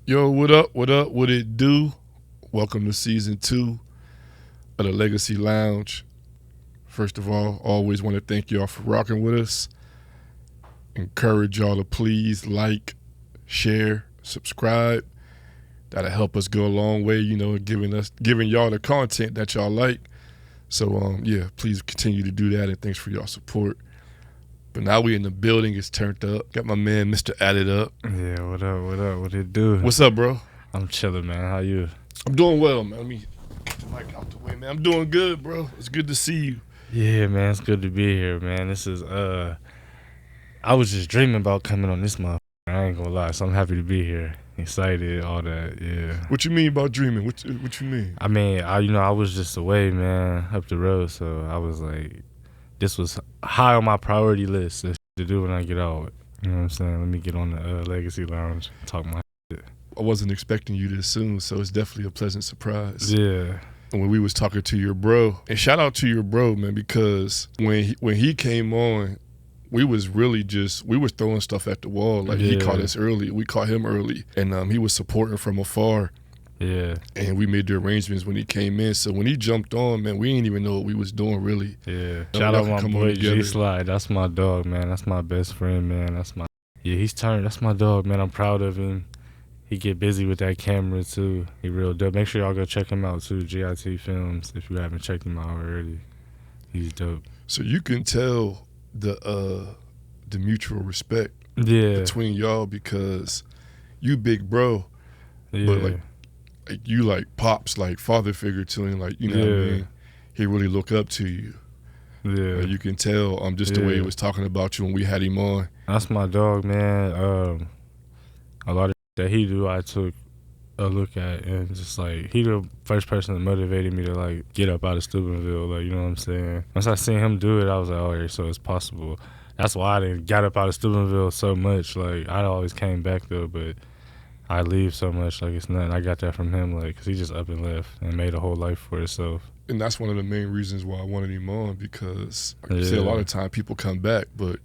Yo, what up? What up? What it do? Welcome to season 2 of the Legacy Lounge. First of all, always want to thank y'all for rocking with us. Encourage y'all to please like, share, subscribe. That'll help us go a long way, giving y'all the content that y'all like. So please continue to do that, and thanks for y'all support. But now we in the building, it's turned up. Got my man, Mr. Additup. Yeah, what up, what up, what it do? What's up, bro? I'm chilling, man. How you? I'm doing well, man. Let me get the mic out the way, man. I'm doing good, bro. It's good to see you. Yeah, man, it's good to be here, man. This is, I was just dreaming about coming on this motherfucker. I ain't gonna lie, so I'm happy to be here. Excited, all that, yeah. What you mean about dreaming? What you mean? I mean, I was just away, man, up the road, so I was like, this was high on my priority list to do when I get out. You know what I'm saying? Let me get on the Legacy Lounge, talk my shit. I wasn't expecting you this soon, so it's definitely a pleasant surprise. Yeah. And when we was talking to your bro, and shout out to your bro, man, because when he came on, we was throwing stuff at the wall. Like, he caught us early, we caught him early, and he was supporting from afar. Yeah. And we made the arrangements when he came in. So when he jumped on, man, we didn't even know what we was doing, really. Yeah. Shout out my boy G-Slide. That's my dog, man. That's my best friend, man. That's my dog, man. I'm proud of him. He get busy with that camera, too. He real dope. Make sure y'all go check him out, too. GIT Films, if you haven't checked him out already. He's dope. So you can tell the mutual respect between y'all, because you big bro, but like you like pops, like father figure to him, like, you know what I mean? He really look up to you. Yeah. You can tell just the way he was talking about you when we had him on. That's my dog, man. A lot of that he do, I took a look at, and just like, he the first person that motivated me to like get up out of Steubenville, like, you know what I'm saying? Once I seen him do it, I was like, oh yeah, so it's possible. That's why I didn't get up out of Steubenville so much. Like, I always came back though, but I leave so much, like, it's nothing. I got that from him, like, because he just up and left and made a whole life for himself. And that's one of the main reasons why I wanted him on, because like you said, a lot of time people come back, but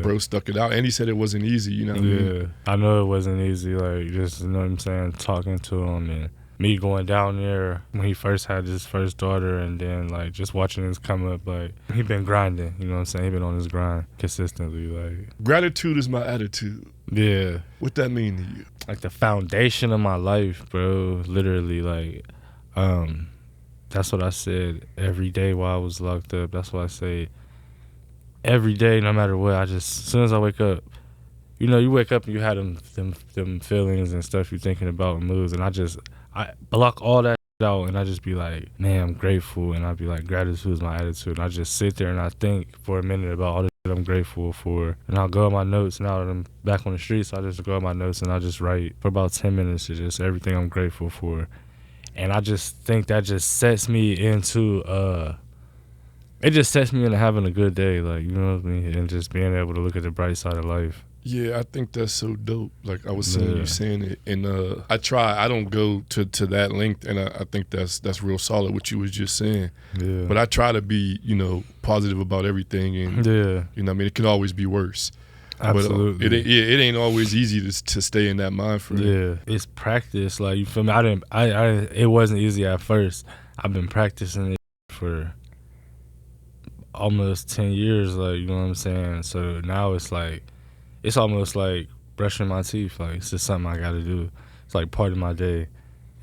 bro stuck it out. And he said it wasn't easy, you know what I mean? I know it wasn't easy, like, just, you know what I'm saying, talking to him and me going down there when he first had his first daughter, and then like just watching this come up, like, he been grinding, you know what I'm saying? He been on his grind consistently, like. Gratitude is my attitude. Yeah. What that mean to you? Like the foundation of my life, bro, literally, like, that's what I said every day while I was locked up. That's what I say every day, no matter what. I just, as soon as I wake up, you know, you wake up and you have them feelings and stuff you're thinking about and moods, and I block all that out, and I just be like, man, I'm grateful, and I be like, gratitude is my attitude. And I just sit there and I think for a minute about all the shit I'm grateful for, and I'll go on my notes. Now that I'm back on the streets, I just go on my notes and I just write for about 10 minutes of just everything I'm grateful for. And I just think that just sets me into it just sets me into having a good day, like, you know what I mean, and just being able to look at the bright side of life. Yeah, I think that's so dope. Like I was saying, you saying it, and I don't go to that length, and I think that's real solid what you was just saying. Yeah. But I try to be, you know, positive about everything, and you know what I mean, it can always be worse. Absolutely. But it ain't always easy to stay in that mind frame. Yeah, it's practice. Like, you feel me? It wasn't easy at first. I've been practicing it for almost 10 years, like, you know what I'm saying? So now it's like, it's almost like brushing my teeth. Like, it's just something I gotta do. It's like part of my day.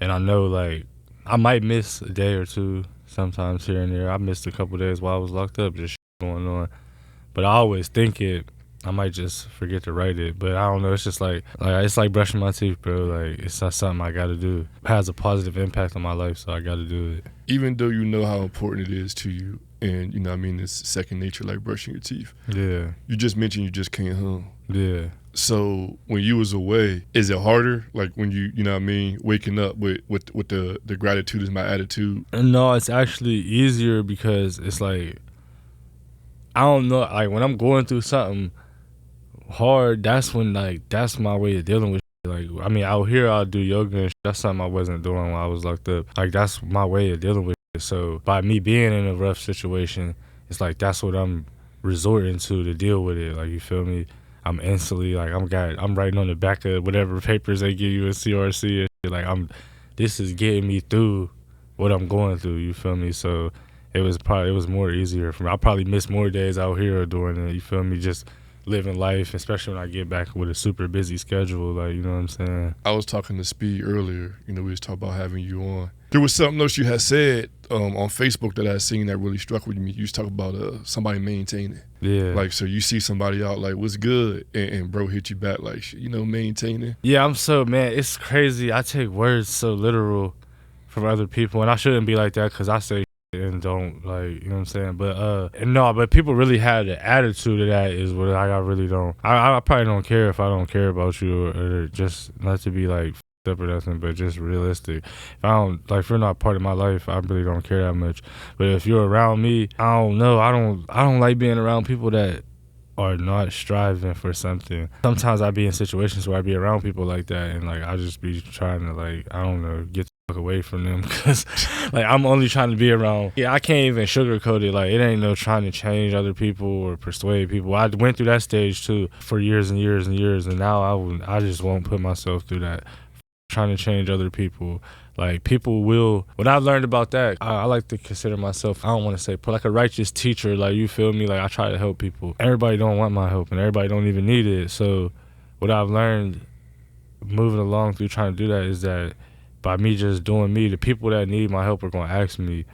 And I know, like, I might miss a day or two sometimes here and there. I missed a couple days while I was locked up, just going on. But I always think I might just forget to write it. But I don't know, it's just like it's like brushing my teeth, bro. Like, it's not something I gotta do. It has a positive impact on my life, so I gotta do it. Even though you know how important it is to you, and you know what I mean, it's second nature, like brushing your teeth. Yeah. You just mentioned you just came home. Yeah. So when you was away, is it harder? Like when you know what I mean, waking up with the gratitude is my attitude? No, it's actually easier, because it's like, I don't know, like when I'm going through something hard, that's when, like, that's my way of dealing with shit. Like, I mean, out here I'll do yoga and shit. That's something I wasn't doing while I was locked up. Like, that's my way of dealing with shit. So by me being in a rough situation, it's like that's what I'm resorting to deal with it. Like, you feel me? I'm instantly like I'm writing on the back of whatever papers they give you in CRC and shit. Like this is getting me through what I'm going through. You feel me? So it was more easier for me. I probably miss more days out here doing it. You feel me? Just living life, especially when I get back with a super busy schedule. Like, you know what I'm saying? I was talking to Speed earlier. You know, we was talking about having you on. There was something else you had said on Facebook that I seen that really struck with me. You was talking about somebody maintaining. Yeah. Like, so you see somebody out like, what's good? And bro hit you back like, you know, maintaining. Yeah, man, it's crazy. I take words so literal from other people, and I shouldn't be like that because I say and don't, like, you know what I'm saying? But people really have the attitude of that is what I really don't. I probably don't care if I don't care about you or just not to be like up or nothing, but just realistic. If I don't, like, if you're not part of my life, I really don't care that much. But if you're around me, I don't know. I don't like being around people that are not striving for something. Sometimes I be in situations where I be around people like that, and like I just be trying to, like, I don't know, get the fuck away from them because like I'm only trying to be around. Yeah, I can't even sugarcoat it. Like, it ain't no trying to change other people or persuade people. I went through that stage too for years and years and years, and now I just won't put myself through that trying to change other people. Like, people will, what I learned about that, I like to consider myself, I don't want to say, but like a righteous teacher. Like, you feel me? Like, I try to help people. Everybody don't want my help, and everybody don't even need it. So what I've learned moving along through trying to do that is that by me just doing me, the people that need my help are going to ask me,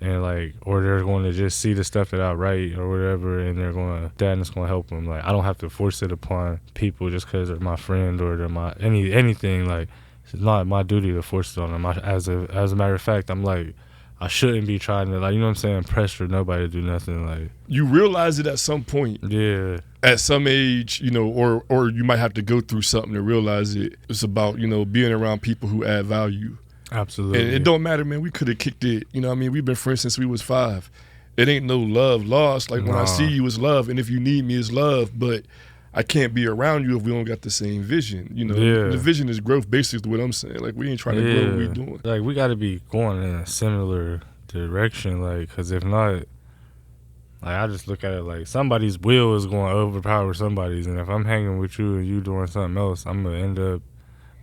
and like, or they're going to just see the stuff that I write or whatever, and they're going to, that, and it's going to help them. Like, I don't have to force it upon people just because they're my friend or they're my anything. Like, it's not my duty to force it on them. As a matter of fact, I'm like, I shouldn't be trying to, like, you know what I'm saying, pressure nobody to do nothing. Like, you realize it at some point. Yeah. At some age, you know, or you might have to go through something to realize it. It's about, you know, being around people who add value. Absolutely. And it don't matter, man. We could have kicked it. You know what I mean? We've been friends since we was 5. It ain't no love lost. Like, when I see you, it's love. And if you need me, it's love. But I can't be around you if we don't got the same vision. You know, The vision is growth, basically what I'm saying. Like, we ain't trying to grow what we doing. Like, we got to be going in a similar direction, like, because if not, like, I just look at it like somebody's will is going to overpower somebody's, and if I'm hanging with you and you doing something else, I'm going to end up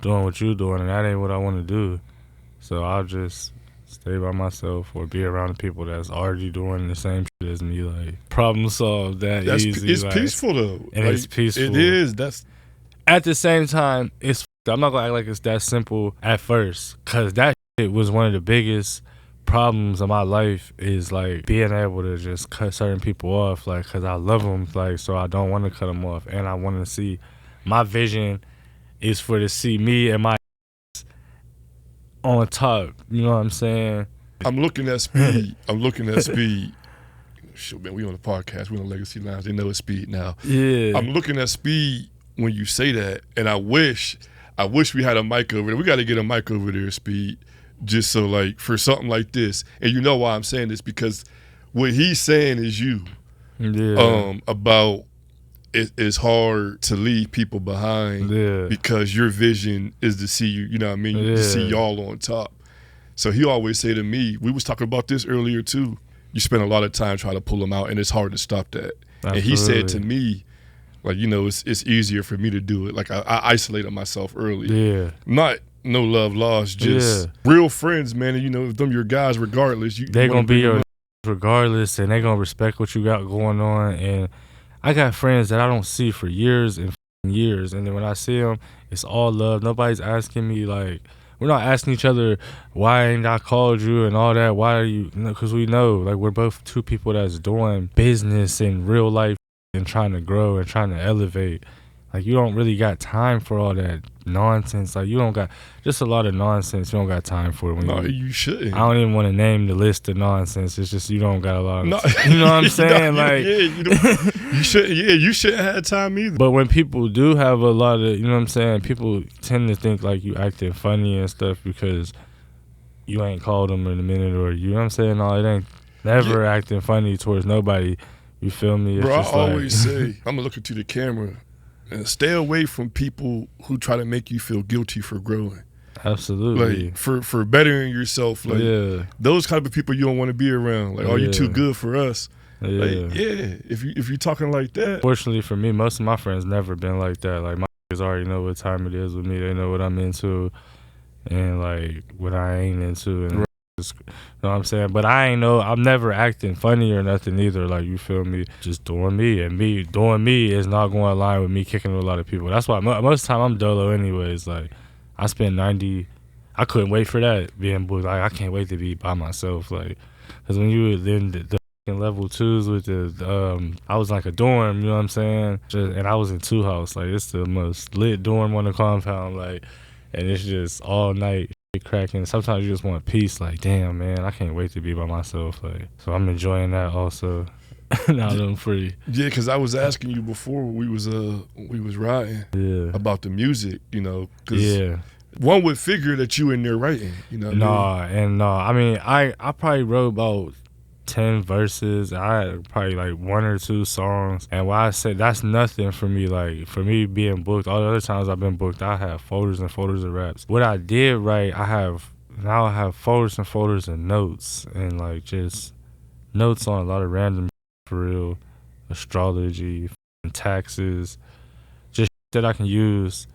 doing what you doing, and that ain't what I want to do. So I'll just stay by myself or be around the people that's already doing the same shit as me. Like, problem solved that's easy. It's like, peaceful though. And like, it's peaceful. It is. That's at the same time, I'm not gonna act like it's that simple at first, cause that shit was one of the biggest problems of my life, is like being able to just cut certain people off, like, cause I love them, like, so I don't want to cut them off, and I want to see, my vision is for to see me and my on top, you know what I'm saying? I'm looking at Speed. Shit, man, we on the podcast. We on the Legacy Lounge. They know it's Speed now. Yeah. I'm looking at Speed when you say that, and I wish we had a mic over there. We got to get a mic over there, Speed, just so, like, for something like this. And you know why I'm saying this, because what he's saying is you. Yeah. About it's hard to leave people behind, because your vision is to see you, you know what I mean, to see y'all on top. So he always say to me, we was talking about this earlier too, you spend a lot of time trying to pull them out, and it's hard to stop that. Absolutely. And he said to me, like, you know, it's easier for me to do it. Like, I isolated myself early. Yeah. Not no love lost, just real friends, man. And, you know, if them your guys, regardless, they gonna be your regardless, and they gonna respect what you got going on. And I got friends that I don't see for years and years, and then when I see them, it's all love. Nobody's asking me, like, we're not asking each other, why ain't I called you and all that, why are you, because we know, like, we're both two people that's doing business in real life and trying to grow and trying to elevate. Like, you don't really got time for all that nonsense. Like, you don't got, just a lot of nonsense you don't got time for. No, you shouldn't. I don't even want to name the list of nonsense. It's just you don't got a lot of, you know what I'm saying? Like, you shouldn't have time either. But when people do have a lot of, you know what I'm saying, people tend to think like you acting funny and stuff because you ain't called them in a minute, or, you know what I'm saying? No, it ain't never acting funny towards nobody. You feel me? It's bro, just I always say, I'm going to look into the camera, and stay away from people who try to make you feel guilty for growing. Absolutely. Like, for bettering yourself. Like, those kind of people you don't want to be around. Like, oh, you too good for us. Like, yeah, if you're talking like that. Fortunately for me, most of my friends never been like that. Like my niggas already know what time it is with me. They know what I'm into and like what I ain't into, and just, you know what I'm saying. But I'm never acting funny or nothing either. Like, you feel me? Just doing me, and me doing me is not going to align with me kicking with a lot of people. That's why most of the time I'm dolo anyways. Like, I spend 90. I couldn't wait for that being booked. Like, I can't wait to be by myself. Like, because when you were then the level 2s with the I was like a dorm, you know what I'm saying? And I was in 2 house. Like, it's the most lit dorm on the compound. Like, and it's just all night cracking. Sometimes you just want peace. Like, damn, man, I can't wait to be by myself. Like, so I'm enjoying that also. Now that I'm free. Yeah, because I was asking you before we was riding about the music, you know. Cause one would figure that you in there writing, you know. I mean, I probably wrote about 10 verses. I had probably like 1 or 2 songs, and what I said, that's nothing for me. Like, for me being booked, all the other times I've been booked, I have folders and folders of raps. What I did write, I have folders and folders of notes, and like just notes on a lot of random for real, astrology, taxes, just that I can use.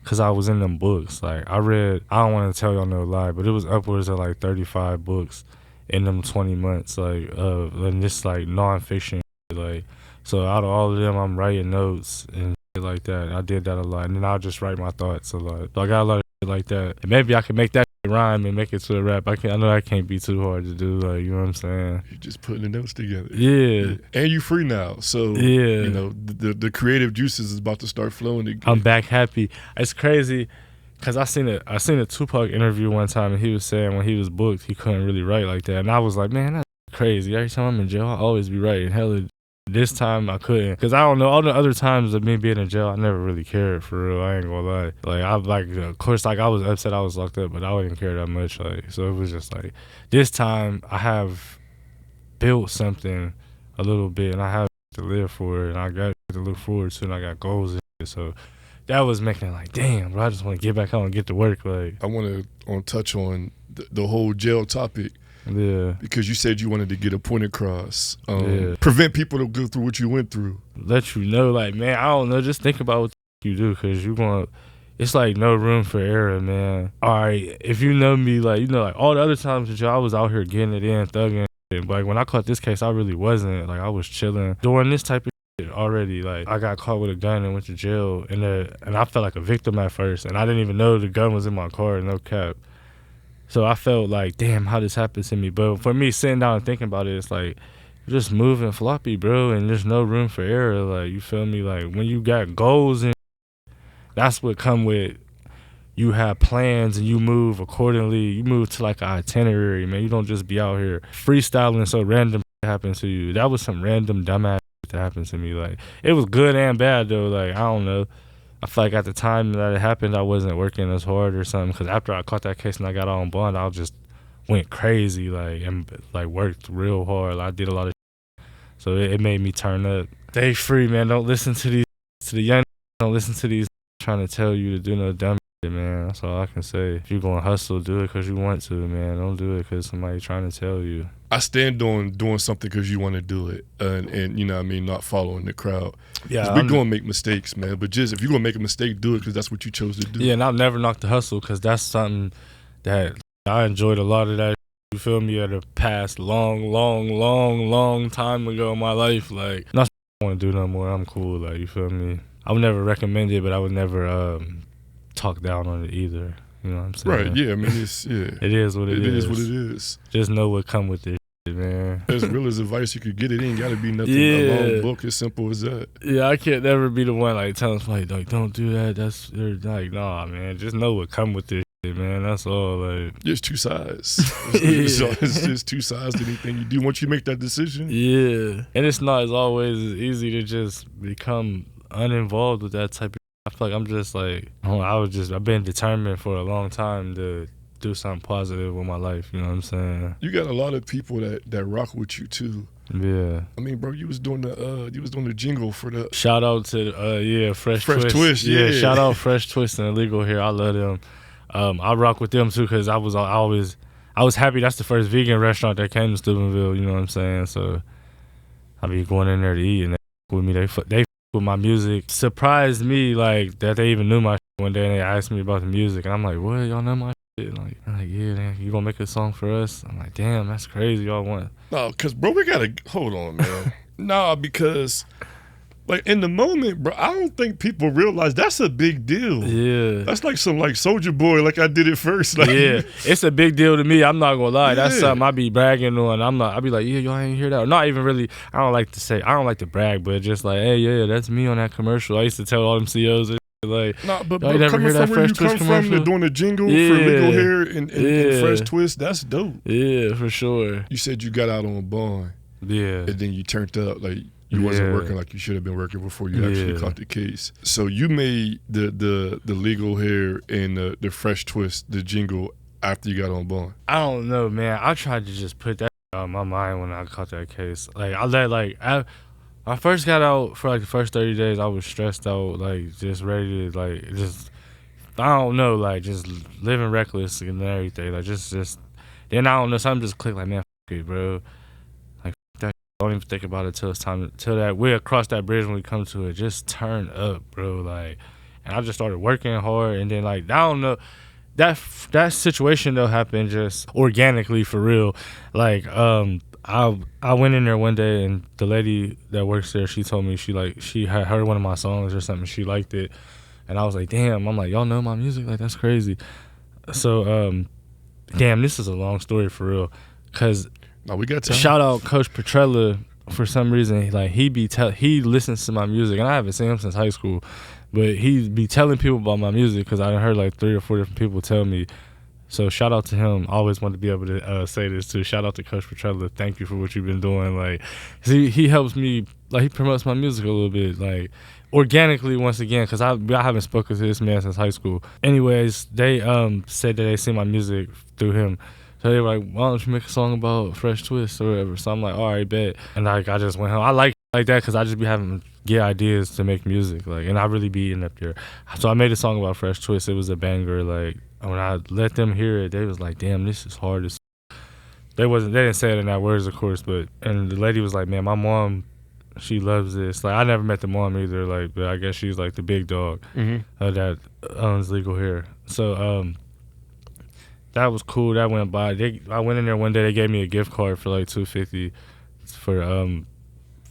Cause I was in them books. Like, I read, I don't want to tell y'all no lie, but it was upwards of like 35 books in them 20 months, like, and this like nonfiction, like, so out of all of them, I'm writing notes and shit like that. I did that a lot, and then I'll just write my thoughts a lot. So I got a lot of shit like that, and maybe I can make that rhyme and make it to a rap. I know that can't be too hard to do, like, you know what I'm saying? You're just putting the notes together. Yeah. And you free now, so you know the creative juices is about to start flowing again. I'm back happy. It's crazy. Cause I seen a Tupac interview one time, and he was saying when he was booked, he couldn't really write like that, and I was like, man, that's crazy. Every time I'm in jail, I always be writing. Hell, this time I couldn't, cause I don't know, all the other times of me being in jail, I never really cared, for real. I ain't gonna lie. Like, of course, like, I was upset I was locked up, but I didn't care that much. Like, so it was just like, this time I have built something a little bit, and I have to live for it, and I got to look forward to, and I got goals and shit, so. That was making it like, damn, bro, I just want to get back out and get to work. Like, I want to touch on the whole jail topic. Yeah. Because you said you wanted to get a point across. Prevent people to go through what you went through. Let you know, like, man, I don't know, just think about what you do, because it's like no room for error, man. All right, if you know me, like, you know, like all the other times I was out here getting it in, thugging. But like, when I caught this case, I really wasn't. Like, I was chilling, doing this type of already. Like, I got caught with a gun and went to jail, and I felt like a victim at first, and I didn't even know the gun was in my car, no cap. So I felt like, damn, how this happened to me. But for me, sitting down and thinking about it, it's like, you're just moving floppy, bro, and there's no room for error. Like, you feel me? Like, when you got goals, and that's what come with, you have plans and you move accordingly. You move to like an itinerary, man. You don't just be out here freestyling so random happens to you. That was some random dumbass that happened to me. Like, it was good and bad though. Like, I don't know, I feel like at the time that it happened, I wasn't working as hard or something, because after I caught that case and I got on bond, I just went crazy, like, and like worked real hard. I did a lot of shit. So it made me turn up. Stay free, man. Don't listen to the young, don't listen to these trying to tell you to do no dumb shit, man. That's all I can say. If you're gonna hustle, do it because you want to, man. Don't do it because somebody's trying to tell you. I stand on doing something because you want to do it, and you know what I mean, not following the crowd. Yeah, we're gonna make mistakes, man. But just if you're gonna make a mistake, do it because that's what you chose to do. Yeah, and I'll never knock the hustle, because that's something that I enjoyed a lot of that. You feel me? At a past long time ago in my life, like, not I want to do no more. I'm cool, like, you feel me? I would never recommend it, but I would never talk down on it either. You know what I'm saying? Right, yeah, I mean, it's, yeah. It is what it is. It is what it is. Just know what come with it, man. As real as advice you could get, it ain't got to be nothing, a long book, as simple as that. Yeah, I can't never be the one, like, telling somebody, like, don't do that. That's, like, nah, man. Just know what come with this shit, man. That's all, like. There's two sides. It's just two sides to anything you do. Once you make that decision. Yeah. And it's not as always as easy to just become uninvolved with that type of. I feel like I'm just like, I've been determined for a long time to do something positive with my life, you know what I'm saying? You got a lot of people that rock with you too. Yeah. I mean, bro, you was doing the jingle for the shout out to Fresh Twist. Yeah, shout out Fresh Twist and Illegal here. I love them. I rock with them too, because I was happy that's the first vegan restaurant that came to Steubenville, you know what I'm saying? So I be going in there to eat, and they with me. They with my music. Surprised me like that they even knew my one day, and they asked me about the music, and I'm like, what, y'all know my shit? Like, I'm like, yeah, man, you gonna make a song for us? I'm like, damn, that's crazy. Y'all want? No, cause bro, we gotta hold on, man. Nah, because like in the moment, bro, I don't think people realize that's a big deal. Yeah, that's like some like Soldier Boy, like I did it first. Like, yeah, it's a big deal to me. I'm not gonna lie. Yeah. That's something I be bragging on. I be like, yeah, y'all ain't hear that. Or not even really. I don't like to brag, but just like, hey, yeah, that's me on that commercial. I used to tell all them CEOs. Like, nah, but bro, coming from where you come from, they're doing a jingle for Legal Hair and Fresh Twist. That's dope. Yeah, for sure. You said you got out on bond. Yeah, and then you turned up like. You wasn't working like you should have been working before you actually caught the case. So you made the Legal Hair and the Fresh Twist, the jingle, after you got on bond. I don't know, man. I tried to just put that out of my mind when I caught that case. Like, I first got out for like the first 30 days. I was stressed out, like just ready to like just, I don't know, like just living reckless and everything. Like just then I don't know, something just clicked like, man, f it, bro. Don't even think about it till it's time. Till that we'll cross that bridge when we come to it. Just turn up, bro. Like, and I just started working hard, and then like I don't know, that situation though happened just organically for real. Like I went in there one day, and the lady that works there, she told me she had heard one of my songs or something. She liked it, and I was like, damn. I'm like, y'all know my music? Like, that's crazy. So damn, this is a long story for real, cause. No, we got time. Shout out Coach Petrella. For some reason, like he listens to my music, and I haven't seen him since high school, but he be telling people about my music because I heard like 3 or 4 different people tell me. So shout out to him. I always wanted to be able to say this too. Shout out to Coach Petrella. Thank you for what you've been doing. Like, he helps me. Like, he promotes my music a little bit, like organically once again, because I haven't spoken to this man since high school. Anyways, they said that they see my music through him. So they were like, why don't you make a song about Fresh Twist or whatever? So I'm like, all right, bet. And like I just went home. I like that because I just be having get ideas to make music, like, and I really be eating up there. So I made a song about Fresh Twist. It was a banger. Like, when I let them hear it, they was like, damn, this is hard as. They didn't say it in that words, of course, but and the lady was like, man, my mom, she loves this. Like, I never met the mom either, like, but I guess she's like the big dog that owns Legal Hair. So that was cool. That went by. I went in there one day. They gave me a gift card for like $250 for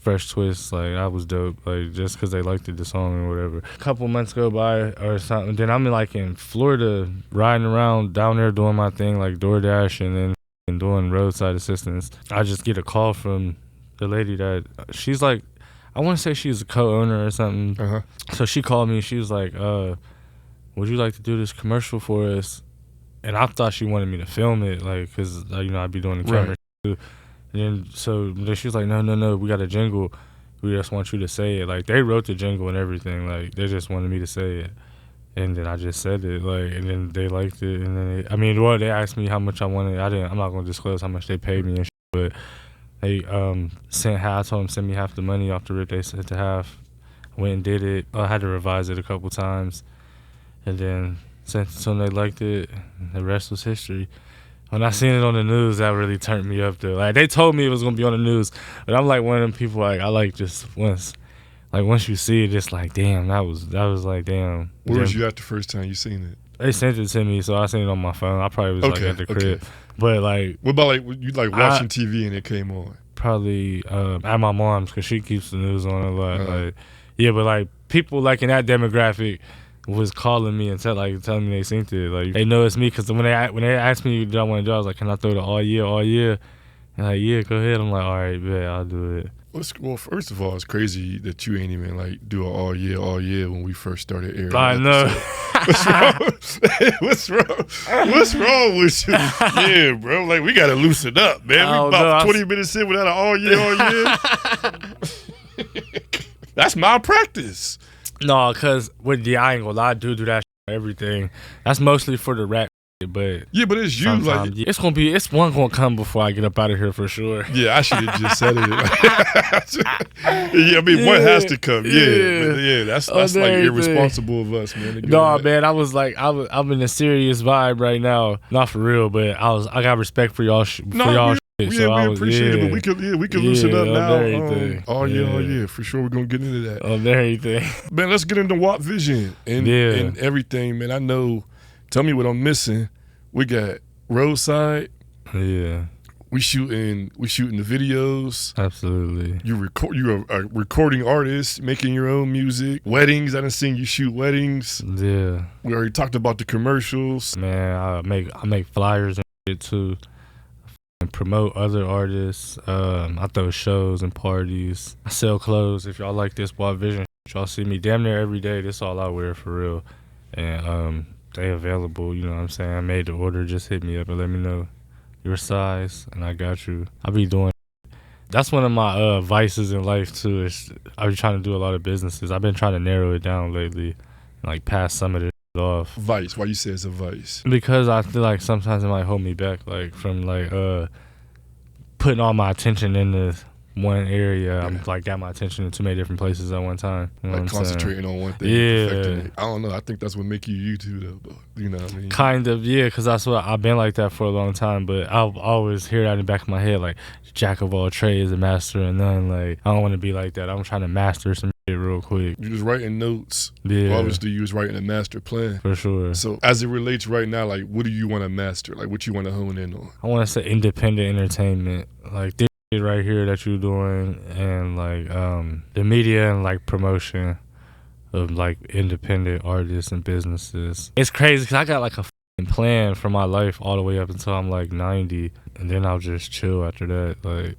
Fresh Twist. Like, that was dope. Like, just because they liked the song or whatever. A couple months go by or something. Then I'm in Florida, riding around down there doing my thing, like DoorDash and then doing roadside assistance. I just get a call from the lady that she's like, I want to say she's a co-owner or something. So she called me. She was like, would you like to do this commercial for us? And I thought she wanted me to film it, like, because, I'd be doing the camera too. And then she was like, no, we got a jingle. We just want you to say it. Like, they wrote the jingle and everything. Like, they just wanted me to say it. And then I just said it, like, and then they liked it. And then, they asked me how much I wanted. I'm not going to disclose how much they paid me and shit, but they I told them send me half the money off the rip. They sent the half. Went and did it. I had to revise it a couple times. And then sent it to them, they liked it. The rest was history. When I seen it on the news, that really turned me up though. Like, they told me it was gonna be on the news, but I'm like one of them people, like, I like just once you see it, it's like, damn, that was like, damn. Where was you at the first time you seen it? They sent it to me, so I seen it on my phone. I probably was like at the crib. But like, what about like you like watching TV and it came on? Probably at my mom's, because she keeps the news on a lot. Like, yeah, but like people like in that demographic was calling me and telling me they seen it. Like, they know it's me, because when they asked me what I want to do, I was like, can I throw the all year? And like, yeah, go ahead. I'm like, all right, bet, I'll do it. Well, first of all, it's crazy that you ain't even like do an all year when we first started airing. I know. What's wrong with you? Yeah, bro. Like, we gotta loosen up, man. We about 20 minutes in without an all year. That's malpractice. No, because I ain't gonna lie, I do that shit, everything. That's mostly for the rap. But yeah, but it's you, like, it's one gonna come before I get up out of here for sure. Yeah, I should have just said it. Yeah, I mean, one has to come. Yeah, that's like irresponsible of us, man. No, man, I was like, I'm in a serious vibe right now. Not for real, but I got respect for y'all. We appreciate it, but we could loosen up now. Oh yeah, for sure. We're gonna get into that. On everything. Man, let's get into WopVision and everything, man. I know. Tell me what I'm missing. We got roadside. Yeah. We shooting the videos. Absolutely. You're a recording artist, making your own music. Weddings, I done seen you shoot weddings. Yeah. We already talked about the commercials. Man, I make flyers and shit too. And promote other artists. I throw shows and parties. I sell clothes. If y'all like this WopVision, y'all see me damn near every day. This all I wear for real. And they available, you know what I'm saying? I made the order, just hit me up and let me know your size, and I got you. I be doing. That's one of my vices in life too. I be trying to do a lot of businesses. I've been trying to narrow it down lately, like pass some of this off. Vice? Why you say it's a vice? Because I feel like sometimes it might hold me back, like from like putting all my attention in this one area. Yeah. I'm like got my attention in too many different places at one time. You know like concentrating on one thing. Yeah. I don't know. I think that's what make you too, though. You know what I mean? Kind of, yeah. Because that's what I've been like that for a long time. But I'll always hear that in the back of my head, like jack of all trades, a master of none. Like I don't want to be like that. I'm trying to master some shit real quick. You just writing notes. Yeah. Well, obviously, you was writing a master plan. For sure. So as it relates right now, like what do you want to master? Like what you want to hone in on? I want to say independent entertainment. Like this shit right here that you're doing, and like the media and like promotion of like independent artists and businesses. It's crazy because I got like a plan for my life all the way up until I'm like 90, and then I'll just chill after that. Like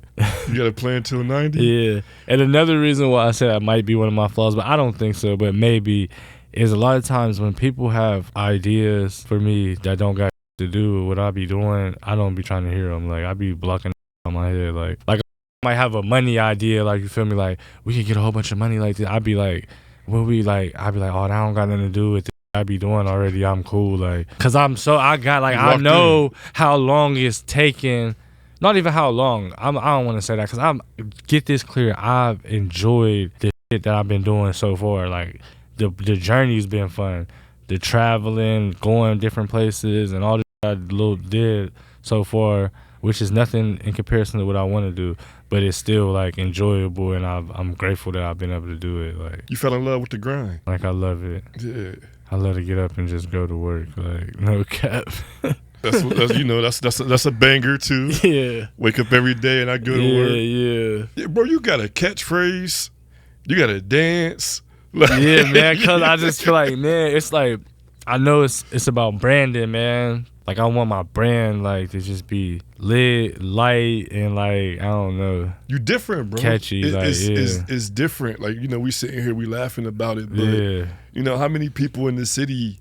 you got a plan till 90? Yeah. And another reason why I said that might be one of my flaws, but I don't think so, but maybe, is a lot of times when people have ideas for me that don't got to do with what I be doing, I don't be trying to hear them. Like I be blocking on my head. Like I might have a money idea, like you feel me, like we could get a whole bunch of money like this. I'd be like, I'd be like, oh, that don't got nothing to do with it. I be doing already. I'm cool, like, cause I know how long it's taking. Not even how long. I don't want to say that, cause get this clear. I've enjoyed the shit that I've been doing so far. Like the journey's been fun. The traveling, going different places, and all this I did so far, which is nothing in comparison to what I want to do, but it's still like enjoyable, and I'm grateful that I've been able to do it. Like you fell in love with the grind. Like I love it. Yeah. I love to get up and just go to work, like no cap. that's a banger too. Yeah. Wake up every day and I go to work. Yeah. Bro, you got a catchphrase. You got to dance. Yeah, man. Cause I just feel like, man, it's like I know it's about branding, man. Like I want my brand like to just be lit, light, and like I don't know. You different, bro. Catchy, it's different. Like we sitting here, we laughing about it, but you know how many people in the city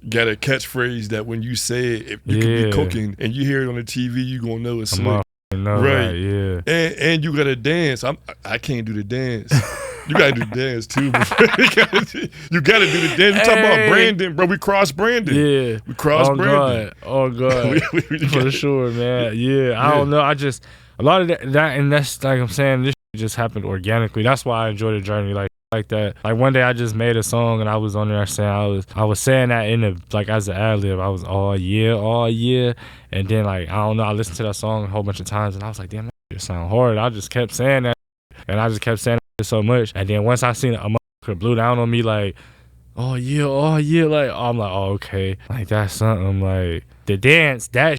got a catchphrase that when you say it, if you could be cooking and you hear it on the TV, you gonna know it's slick. Right? Yeah. And you gotta dance. I can't do the dance. You gotta do the dance too. You gotta do the dance. We talking about branding, bro. We cross branding. Yeah, we cross branding. Oh God, for sure, man. Yeah, I don't know. I just a lot of that, and that's like I'm saying. This just happened organically. That's why I enjoy the journey, like that. Like one day I just made a song and I was on there saying I was saying that in the like as an ad lib. I was all yeah, and then like I don't know. I listened to that song a whole bunch of times and I was like, damn, that just sound hard. I just kept saying that, and I just kept saying so much, and then once I seen a motherfucker blew down on me like, oh yeah, like I'm like, oh okay, like that's something. Like the dance, that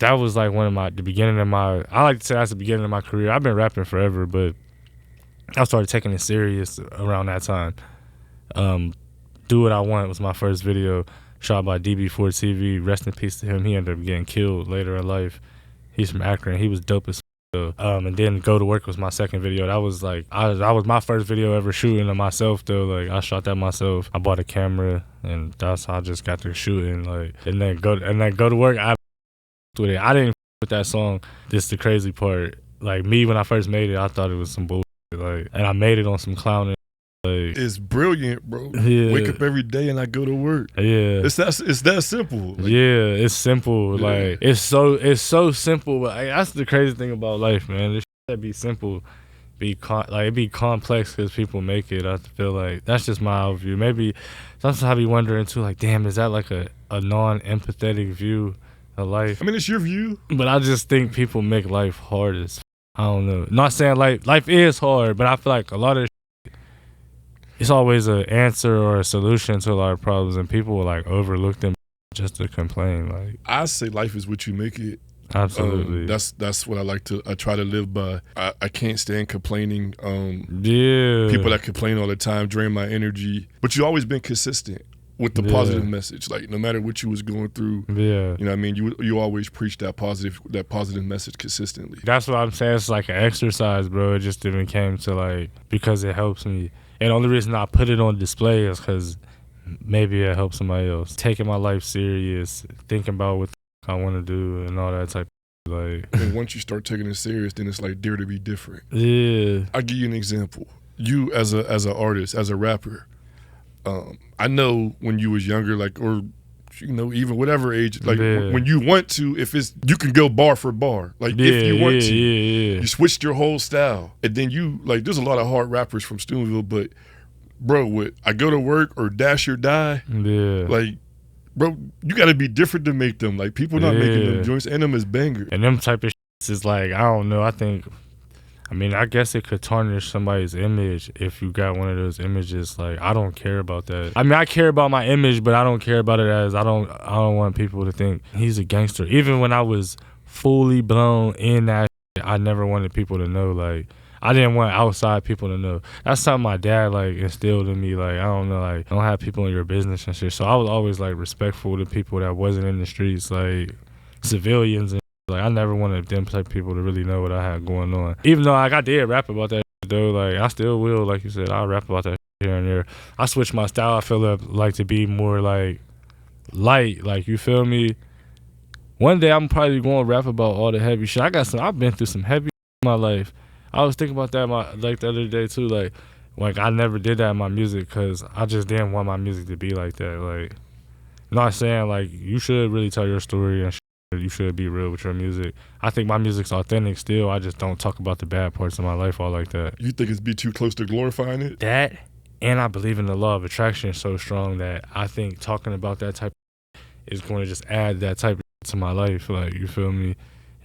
was like the beginning of my, I like to say that's the beginning of my career. I've been rapping forever, but I started taking it serious around that time. Do What I Want was my first video, shot by DB4TV. Rest in peace to him. He ended up getting killed later in life. He's from Akron. He was dope as and then Go to Work was my second video. That was like that was my first video ever shooting of myself though. Like I shot that myself. I bought a camera and that's how I just got to shooting. Like and then Go to Work. I with it. I didn't with that song. This is the crazy part. Like me when I first made it, I thought it was some bullshit. Like and I made it on some clowning. Like it's brilliant, bro. Yeah. Wake up every day and I go to work. Yeah. It's that simple. Like, yeah, it's simple. Yeah. Like it's so simple. But that's the crazy thing about life, man. This shit that be simple, it be complex because people make it. I feel like that's just my view. Maybe sometimes I be wondering too, like, damn, is that like a non-empathetic view life. I mean, it's your view. But I just think people make life hard as I don't know. Not saying life is hard, but I feel like a lot of it's always an answer or a solution to a lot of problems, and people will like overlook them just to complain. Like I say life is what you make it. Absolutely. That's what I try to live by. I can't stand complaining. People that complain all the time drain my energy. But you always been consistent with the positive message. Like no matter what you was going through, you know what I mean, you always preach that positive message consistently. That's what I'm saying. It's like an exercise, bro. It just even came to like because it helps me. And the only reason I put it on display is because maybe it helps somebody else. Taking my life serious, thinking about what I want to do and all that type of like. And once you start taking it serious, then it's like dare to be different. Yeah. I'll give you an example. You as an artist, as a rapper, I know when you was younger, like, or you know, even whatever age, like when you want to, if it's you can go bar for bar, like if you want to, you switched your whole style, and then you like. There's a lot of hard rappers from Steubenville, but bro, what I go to work or dash or die, like. Bro, you got to be different to make them. Like, people not making them joints, and them is bangers. And them type of is like, I don't know. I guess it could tarnish somebody's image if you got one of those images. Like, I don't care about that. I mean, I care about my image, but I don't care about it as I don't want people to think he's a gangster. Even when I was fully blown in that shit, I never wanted people to know, like, I didn't want outside people to know. That's something my dad like instilled in me. Like, I don't know, like, don't have people in your business and shit. So I was always like respectful to people that wasn't in the streets, like civilians and like I never wanted them type of people to really know what I had going on. Even though like I did rap about that shit, though, like I still will, like you said, I'll rap about that shit here and there. I switched my style. I feel like to be more like light, like you feel me. One day I'm probably going to rap about all the heavy shit. I've been through some heavy shit in my life. I was thinking about that like the other day too. Like I never did that in my music because I just didn't want my music to be like that. Like, not saying like you should really tell your story and you should be real with your music. I think my music's authentic still. I just don't talk about the bad parts of my life all like that. You think it's be too close to glorifying it? That, and I believe in the law of attraction so strong that I think talking about that type of is going to just add that type of to my life. Like, you feel me?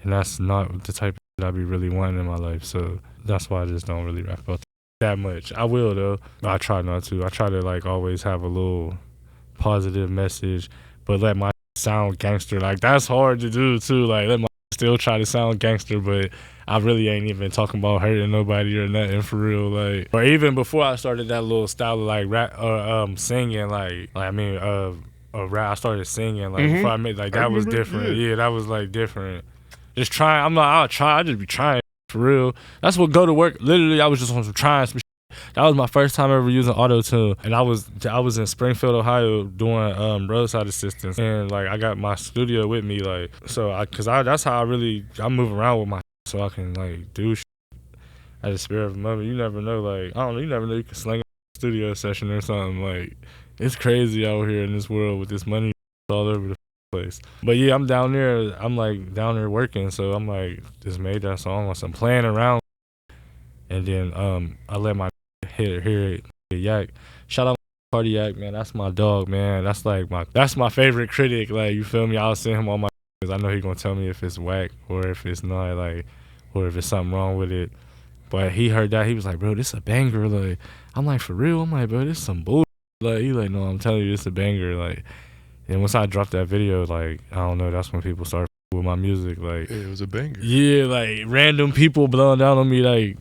And that's not the type of I be really wanting in my life, so that's why I just don't really rap about that much. I will though, but I try not to. I try to like always have a little positive message, but let my sound gangster. Like that's hard to do too. Like let my still try to sound gangster, but I really ain't even talking about hurting nobody or nothing for real. Like, or even before I started that little style of like rap or singing, like I mean rap. I started singing like before I made like that was different. Yeah, that was like different. Just trying. I'll just be trying for real. That's what go to work. Literally, I was just on some trying some shit. That was my first time ever using auto-tune. And I was in Springfield, Ohio doing roadside assistance. And like I got my studio with me, like that's how I move around with my so I can like do shit at the spirit of the moment. You never know, like I don't know, you never know you can sling a studio session or something. Like it's crazy out here in this world with this money all over the place. But yeah, I'm down there working, so I'm like just made that song on some playing around, and then I let my hear it Yak. Shout out Cardiac, man. That's my dog, man. That's my favorite critic. Like, you feel me? I'll send him all my because I know he gonna tell me if it's whack or if it's not, like, or if it's something wrong with it. But he heard that, he was like, bro, this a banger. Like, I'm like, for real? I'm like, bro, this some bull. Like, he like, no, I'm telling you, this a banger. Like, and once I dropped that video, like, I don't know, that's when people started with my music. Like, yeah, it was a banger. Yeah, like random people blowing down on me, like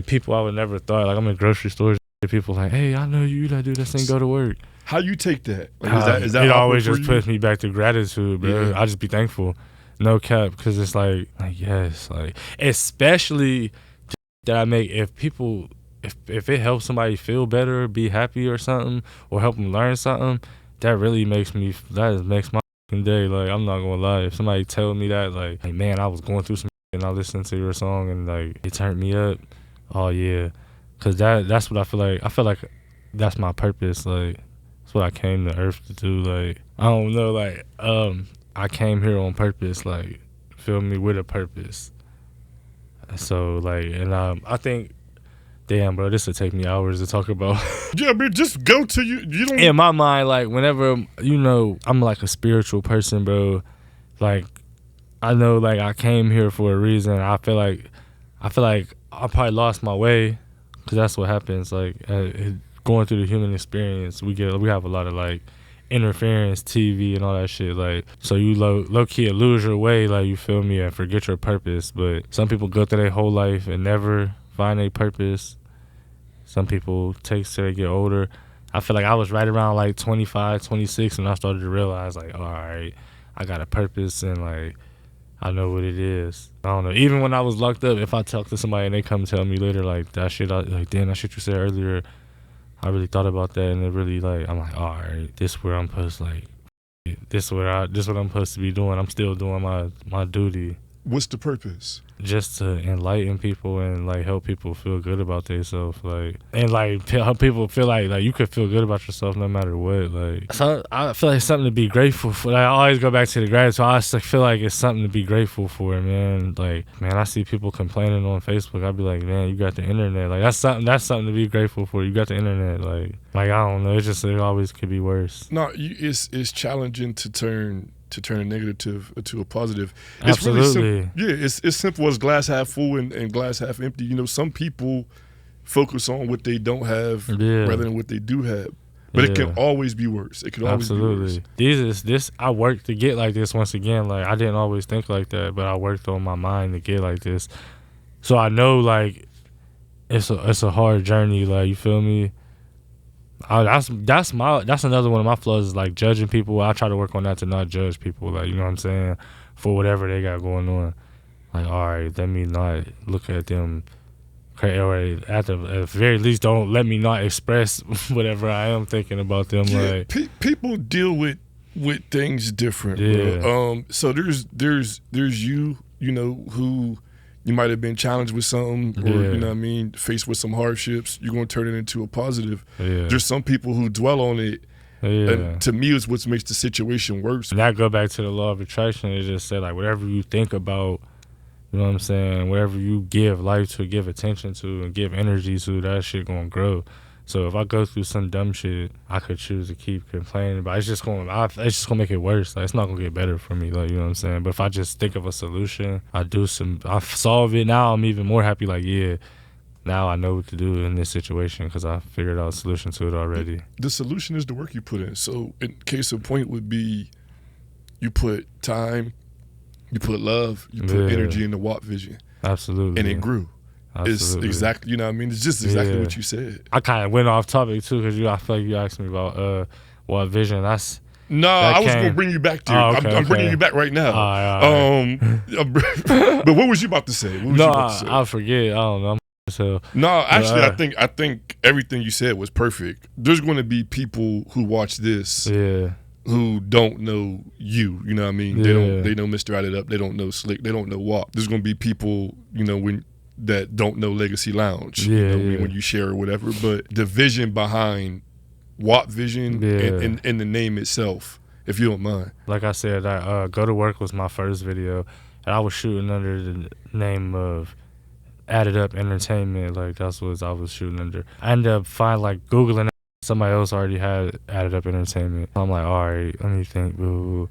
people I would never thought. Like, I'm in grocery stores, people like, hey, I know you that do this thing, go to work. How you take that? Like, is that it always just puts me back to gratitude, bro. Yeah. I just be thankful, no cap, because it's like yes, like especially that I make if people. If it helps somebody feel better, be happy or something, or help them learn something, that really makes my fucking day. Like, I'm not gonna lie. If somebody tell me that, like man, I was going through some shit and I listened to your song and like it turned me up. Oh yeah, cause that's what I feel like. I feel like that's my purpose. Like that's what I came to Earth to do. Like I don't know. Like I came here on purpose. Like feel me, with a purpose. So like, and I think Damn, bro, this would take me hours to talk about. Yeah, man, just go to you. You don't. In my mind, like, whenever, you know, I'm like a spiritual person, bro. Like, I know, like, I came here for a reason. I feel like I probably lost my way, because that's what happens. Like, going through the human experience, we have a lot of, like, interference, TV, and all that shit. Like, so you low key lose your way, like, you feel me, and forget your purpose. But some people go through their whole life and never find a purpose. Some people take till they get older. I feel like I was right around like 25, 26 when I started to realize, like, all right, I got a purpose, and like, I know what it is. I don't know. Even when I was locked up, if I talk to somebody and they come tell me later, like, that shit, like, damn, that shit you said earlier, I really thought about that, and it really, like, I'm like, all right, this where I'm supposed to, like, this what I'm supposed to be doing. I'm still doing my duty. What's the purpose? Just to enlighten people and, like, help people feel good about themselves, like, and, like, help people feel like you could feel good about yourself no matter what. Like, so I feel like it's something to be grateful for. Like, I always go back to the gratitude. I just feel like it's something to be grateful for, man. Like, man, I see people complaining on Facebook. I'd be like, man, you got the internet. Like, that's something to be grateful for. You got the internet. Like I don't know. It's just, it always could be worse. No, it's challenging to turn a negative to a positive. Absolutely. It's really simple. Yeah, it's simple as glass half full and glass half empty. You know, some people focus on what they don't have rather than what they do have. But it can always be worse. It can always be worse. This I worked to get like this once again. Like, I didn't always think like that, but I worked on my mind to get like this. So I know, like, it's a hard journey, like, you feel me? That's another one of my flaws, is like judging people. I try to work on that, to not judge people, like, you know what I'm saying, for whatever they got going on. Like, all right, let me not look at them, or at the very least, don't let me not express whatever I am thinking about them. Yeah, like, people deal with things different. Yeah. Bro. So there's you know, who you might have been challenged with something, or you know what I mean, faced with some hardships. You're gonna turn it into a positive. There's some people who dwell on it. And to me, it's what makes the situation worse. And that go back to the law of attraction. It just said, like, whatever you think about, you know what I'm saying, whatever you give life to, give attention to, and give energy to, that shit gonna grow. So if I go through some dumb shit, I could choose to keep complaining, but it's just gonna make it worse. Like, it's not gonna get better for me, like, you know what I'm saying. But if I just think of a solution, I solve it. Now I'm even more happy. Like, yeah, now I know what to do in this situation because I figured out a solution to it already. The solution is the work you put in. So, in case of point would be, you put time, you put love, you put energy into WopVision. Absolutely. And it grew. Absolutely. It's exactly, you know what I mean? It's just exactly what you said. I kind of went off topic too, because I feel like you asked me about WopVision. I was going to bring you back to it. I'm bringing you back right now. All right. But what was you about to say? I forget. I don't know. Actually, I think everything you said was perfect. There's going to be people who watch this who don't know you know what I mean? They know Mr. Additup, they don't know Slick, they don't know WOP. There's going to be people, you know, that don't know Legacy Lounge, when you share or whatever. But the vision behind WopVision and the name itself, if you don't mind. Like I said, Go to Work was my first video, and I was shooting under the name of Additup Entertainment. Like, that's what I was shooting under. I ended up Googling somebody else already had Additup Entertainment. I'm like, all right, let me think, boo.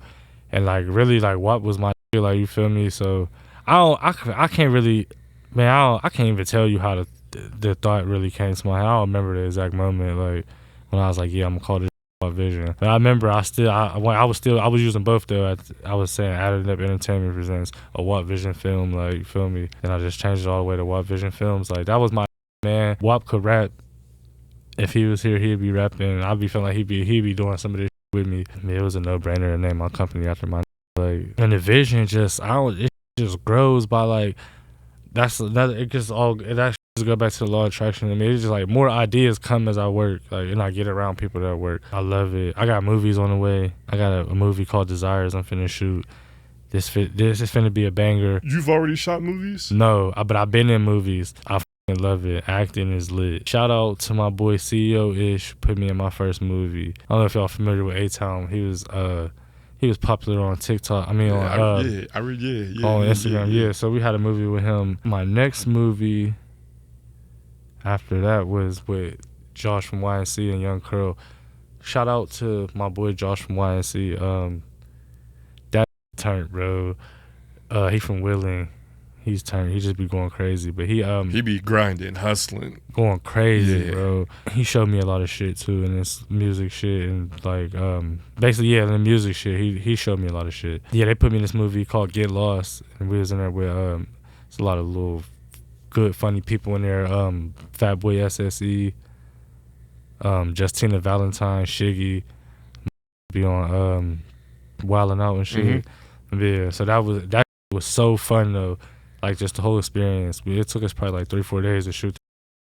And like, really, like, what was my like, you feel me? So I can't really, man, I can't even tell you how the thought really came to my head. I don't remember the exact moment, like, when I was like, yeah, I'm gonna call this WopVision. But I remember I was using both though. I was saying Additup Entertainment presents a WopVision film, like, you feel me? And I just changed it all the way to WopVision Films. Like, that was my man. Wop could rap. If he was here, he'd be rapping. I'd be feeling like he'd be doing some of this with me. I mean, it was a no-brainer to name my company after my, like, and the vision just grows by, like, that's another, it just go back to the law of attraction. I mean, it's just like more ideas come as I work, like, and I get around people that work. I love it. I got movies on the way. I got a movie called Desires I'm finna shoot. This is finna be a banger. You've already shot movies? No, but I've been in movies. I love it. Acting is lit. Shout out to my boy CEO Ish, put me in my first movie. I don't know if y'all familiar with A-Town. He was popular on TikTok. I mean, on Instagram. So we had a movie with him. My next movie, after that was with Josh from YNC and Young Curl. Shout out to my boy Josh from YNC. That turned, bro. He from Wheeling. He's turned. He just be going crazy, but he be grinding, hustling, going crazy, bro. He showed me a lot of shit too in this music shit and like basically in the music shit. He showed me a lot of shit. Yeah, they put me in this movie called Get Lost, and we was in there with it's a lot of little good funny people in there. Fatboy SSE, Justina Valentine, Shiggy, be on Wildin' Out and shit. Yeah, so that was so fun though. Like just the whole experience. It took us probably like 3-4 days to shoot.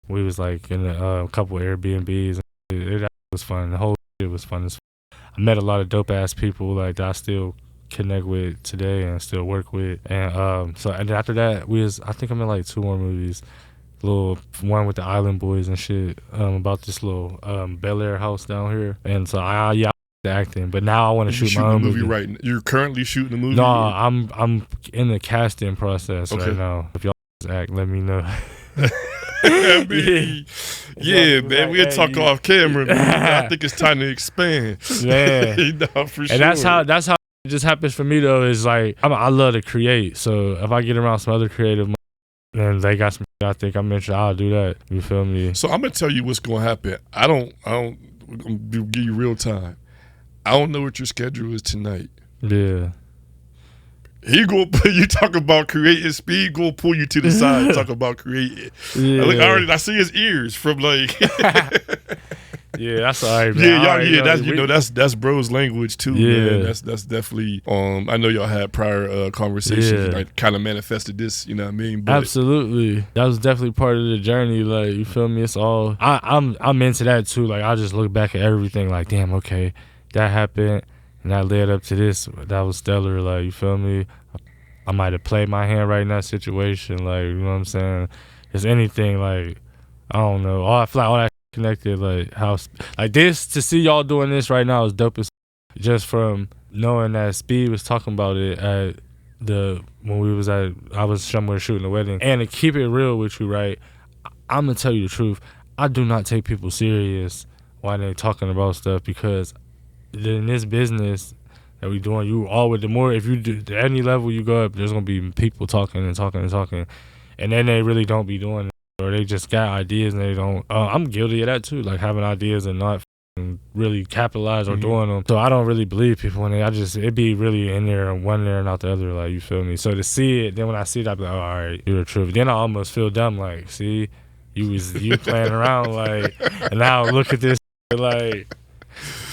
We was like in a couple of Airbnbs. It was fun. The whole shit was fun. I met a lot of dope ass people like that I still connect with today and still work with. And and after that I think I'm in like 2 more movies. Little one with the Island Boys and shit. About this little Bel Air house down here. And so the acting, but now I want to shoot my own movie. Right? You're currently shooting the movie? No, I'm in the casting process right now. If y'all act, let me know. Yeah, man, we'll talk off camera, man. I think it's time to expand. Yeah, for sure. And that's how it just happens for me though. Is like I love to create, so if I get around some other creative and they got some I think I'm interested, I'll do that. You feel me? So I'm gonna tell you what's gonna happen. I don't I'm gonna give you real time. I don't know what your schedule is tonight. Yeah. He gonna put you talk about creating speed. Gonna pull you to the side and talk about creating. Yeah. I see his ears from like. Yeah, that's all right, man. Yeah, that's bro's language too. Yeah, man. That's definitely. I know y'all had prior conversations. Like kind of manifested this. You know what I mean? But absolutely, that was definitely part of the journey. Like you feel me? It's all I'm into that too. Like I just look back at everything. Like damn, okay, that happened. And that led up to this. That was stellar. Like, you feel me? I might have played my hand right in that situation. Like, you know what I'm saying? It's anything, like, I don't know. I feel like all that connected, like, how, like, this, to see y'all doing this right now is dope as just from knowing that Speed was talking about it at when I was somewhere shooting a wedding. And to keep it real with you, right? I'm going to tell you the truth. I do not take people serious while they talking about stuff because in this business that we doing, you all with the more, if you do at any level you go up, there's gonna be people talking, and then they really don't be doing it, or they just got ideas and they don't. I'm guilty of that too, like having ideas and not really capitalize or doing them. So I don't really believe people in it. It be really in there and one there and out the other, like you feel me. So to see it, then when I see it, I be like, oh, all right, you're the truth. Then I almost feel dumb, like, see, you playing around, like, and now look at this, like.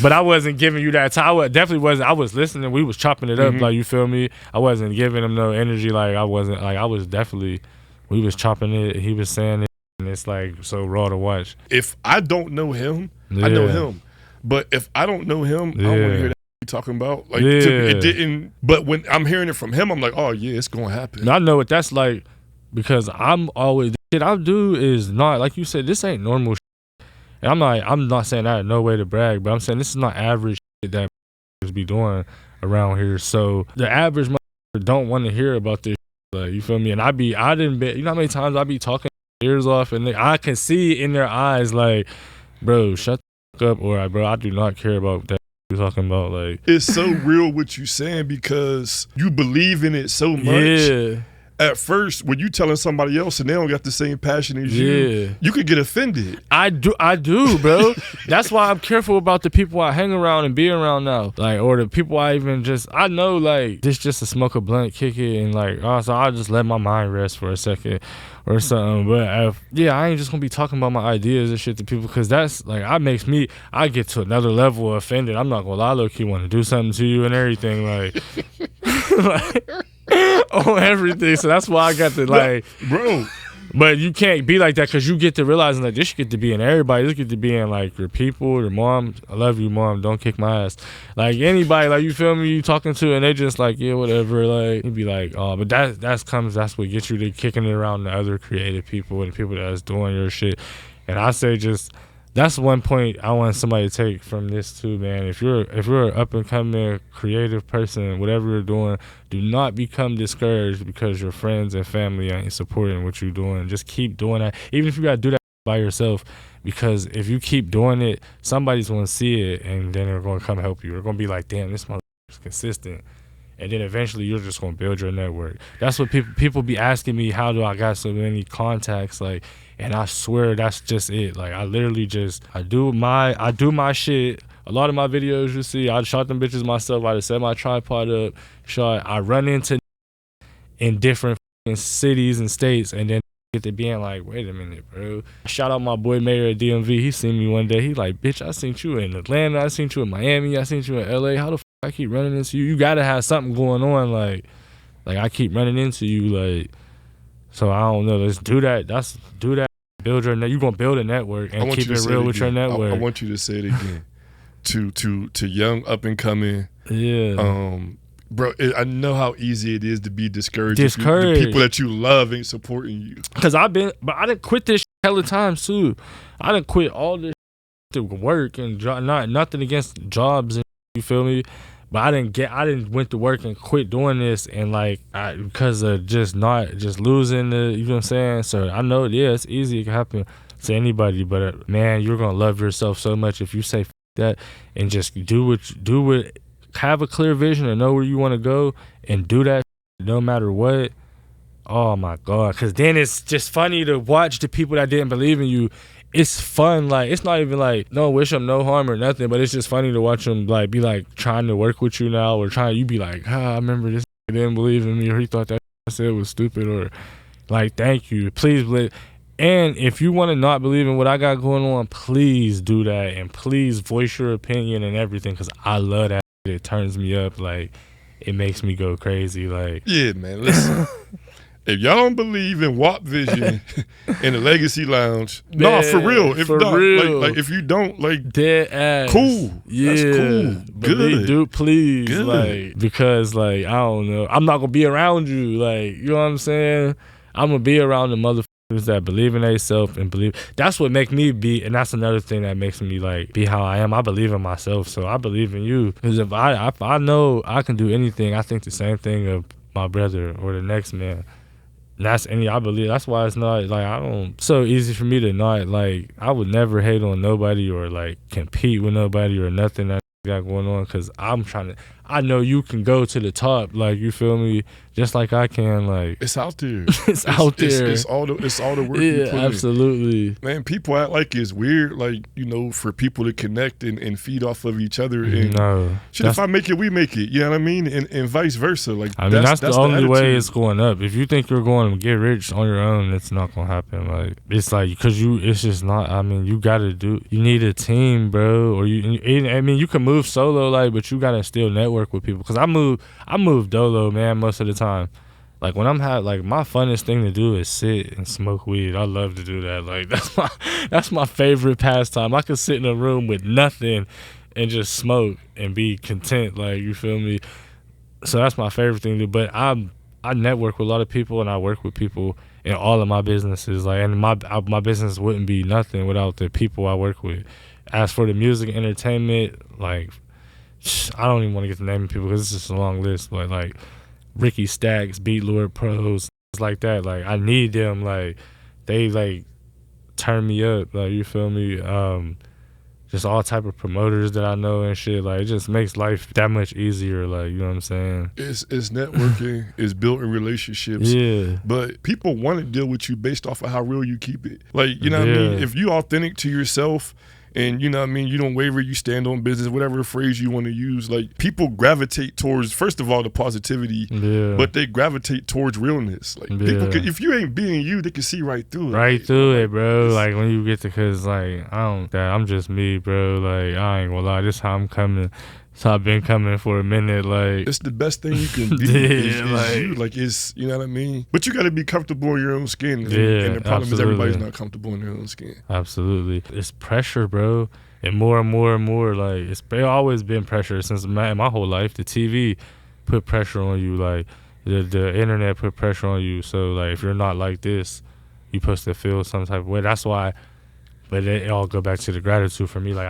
But I wasn't giving you that time. I definitely wasn't. I was listening. We was chopping it up, like, you feel me? I wasn't giving him no energy. Like, I wasn't, like, I was definitely, we was chopping it. He was saying it, and it's, like, so raw to watch. If I don't know him, I know him. But if I don't know him, I don't want to hear that you talking about. Like, it didn't, but when I'm hearing it from him, I'm like, oh, yeah, it's going to happen. And I know what that's like because I'm always, the shit I do is not, like you said, this ain't normal shit. And I'm not saying that no way to brag, but I'm saying this is not average shit that be doing around here. So the average motherfucker don't want to hear about this shit, like, you feel me? And you know how many times I be talking ears off and I can see in their eyes like, bro, shut the fuck up, or bro, I do not care about that you're talking about. Like, it's so real what you saying because you believe in it so much. Yeah. At first, when you telling somebody else and they don't got the same passion as you could get offended. I do, bro. That's why I'm careful about the people I hang around and be around now. Like, or the people I know, like, this just to smoke a blunt, kick it, and like, so I'll just let my mind rest for a second or something. But I ain't just gonna be talking about my ideas and shit to people because that's, like, I get to another level of offended. I'm not gonna lie, look, he want to do something to you and everything, like, like on everything. So that's why I got to, like, bro. But you can't be like that because you get to realizing that this get to be in everybody. This get to be in, like, your people, your mom. I love you, mom. Don't kick my ass. Like, anybody, like, you feel me, you talking to, and they just like, yeah, whatever. Like, you'd be like, oh, but that's what gets you to kicking it around the other creative people and the people that's doing your shit. And I say that's one point I want somebody to take from this too, man. If you're an up and coming creative person, whatever you're doing, do not become discouraged because your friends and family ain't supporting what you're doing. Just keep doing that. Even if you gotta do that by yourself, because if you keep doing it, somebody's gonna see it and then they're gonna come help you. They're gonna be like, damn, this motherfucker's consistent. And then eventually you're just gonna build your network. That's what people be asking me, how do I got so many contacts? Like, and I swear that's just it. Like, I literally just I do my shit. A lot of my videos you see, I shot them bitches myself. I just set my tripod up, I run into in different cities and states, and then get to being like, wait a minute, bro. Shout out my boy Mayor at DMV. He seen me one day. He like, bitch, I seen you in Atlanta. I seen you in Miami. I seen you in LA. How the I keep running into you? You gotta have something going on. Like I keep running into you. Like, so I don't know. Let's do that. Do that. Build your net. You gonna build a network and keep it real with your network. I want you to say it again. to young up and coming. Yeah. Bro, I know how easy it is to be discouraged. The people that you love ain't supporting you. Cause I didn't quit this hella times too. I didn't quit all this to work and nothing against jobs and you feel me, but I didn't went to work and quit doing this and like because of just losing the, you know what I'm saying. So I know it's easy, it can happen to anybody, but man, you're gonna love yourself so much if you say that and just do what. Have a clear vision and know where you want to go and do that no matter what. Oh my God, because then it's just funny to watch the people that didn't believe in you. It's fun. Like, it's not even like no wish them no harm or nothing, but it's just funny to watch them like be like trying to work with you now, or you be like, I remember this didn't believe in me, or he thought that I said was stupid, or like, thank you, please believe. And if you want to not believe in what I got going on, please do that, and please voice your opinion and everything, because I love that. It turns me up. Like, it makes me go crazy. Like, yeah, man, listen. If y'all don't believe in WopVision in the Legacy Lounge, man, for real. If real. Like if you don't, like, dead ass, cool. Yeah, that's cool. Good, dude. Please, good. Like, because like I don't know, I'm not gonna be around you. Like, you know what I'm saying? I'm gonna be around the motherfuckers that believe in themselves and believe. That's what make me be, and that's another thing that makes me like be how I am. I believe in myself, so I believe in you. Because if I know I can do anything, I think the same thing of my brother or the next man. And I believe that's why it's not like so easy for me to not like, I would never hate on nobody or like compete with nobody or nothing that got going on, because I know you can go to the top, like, you feel me, just like I can. Like, it's out there. it's out there. It's all the work yeah, you put absolutely in. Man, people act like it's weird, like, you know, for people to connect and feed off of each other. And no, shit, if I make it, we make it. You know what I mean? And vice versa. Like, I mean, that's the only way it's going up. If you think you're going to get rich on your own, it's not gonna happen. Like, it's like, because it's just not. I mean, you need a team, bro. Or I mean, you can move solo, like, but you gotta still network with people. Because I move dolo, man, most of the time. Like, when like, my funnest thing to do is sit and smoke weed. I love to do that. Like, that's my favorite pastime. I could sit in a room with nothing and just smoke and be content. Like, you feel me? So that's my favorite thing to do. But I network with a lot of people, and I work with people in all of my businesses. Like, and my business wouldn't be nothing without the people I work with. As for the music and entertainment, like, I don't even want to get the name of people because it's just a long list, but like Ricky Stacks, Beat Lord Pros, like that. Like, I need them. Like, they like turn me up. Like, you feel me? Just all type of promoters that I know and shit. Like, it just makes life that much easier. Like, you know what I'm saying? It's networking. It's building relationships. Yeah. But people want to deal with you based off of how real you keep it. Like, you know what I mean? If you authentic to yourself, and you know what I mean, you don't waver, you stand on business, whatever phrase you want to use. Like, people gravitate towards, first of all, the positivity, but they gravitate towards realness. Like, people can, if you ain't being you, they can see right through it. Right through it, bro. Like, when you get to, cause like, I'm just me, bro. Like, I ain't gonna lie, this how I'm coming. So I've been coming for a minute. Like, it's the best thing you can be. is you. Like, it's, you know what I mean? But you got to be comfortable in your own skin. And the problem is everybody's not comfortable in their own skin. Absolutely. It's pressure, bro. And more and more and more. Like, it's always been pressure since my whole life. The TV put pressure on you. Like, the internet put pressure on you. So, like, if you're not like this, you're supposed to feel some type of way. That's why. But it all go back to the gratitude for me. Like,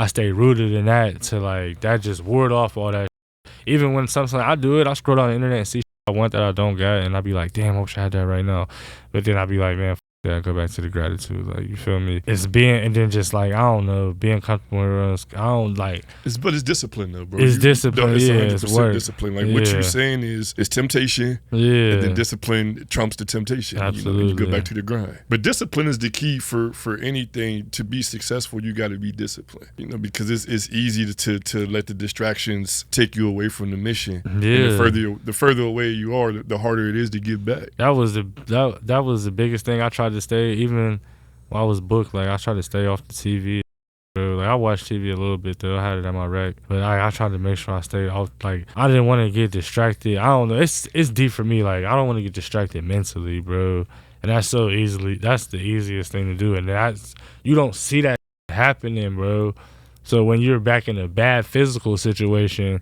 I stay rooted in that to, like, that just ward off all that shit. Even when something I do it, I scroll down the internet and see shit I want that I don't got, and I be like, damn, I wish I had that right now. But then I be like, man, Yeah, go back to the gratitude, like, you feel me? It's being, and then just like, I don't know, being comfortable around. I don't like. But it's discipline though, bro. It's discipline. It's yeah, it's work. discipline. Like what you're saying is temptation. Yeah. And then discipline trumps the temptation. Absolutely. You go back to the grind. But discipline is the key for anything. To be successful, you got to be disciplined. Because it's easy to let the distractions take you away from the mission. Yeah. And the further away you are, the harder it is to get back. That was the biggest thing. I tried to stay, even while I was booked. Like, I tried to stay off the TV. Bro. Like, I watched TV a little bit though. I had it at my rack, but I tried to make sure I stayed off. Like, I didn't want to get distracted. I don't know. It's deep for me. Like, I don't want to get distracted mentally, bro. And that's the easiest thing to do. And you don't see that happening, bro. So when you're back in a bad physical situation,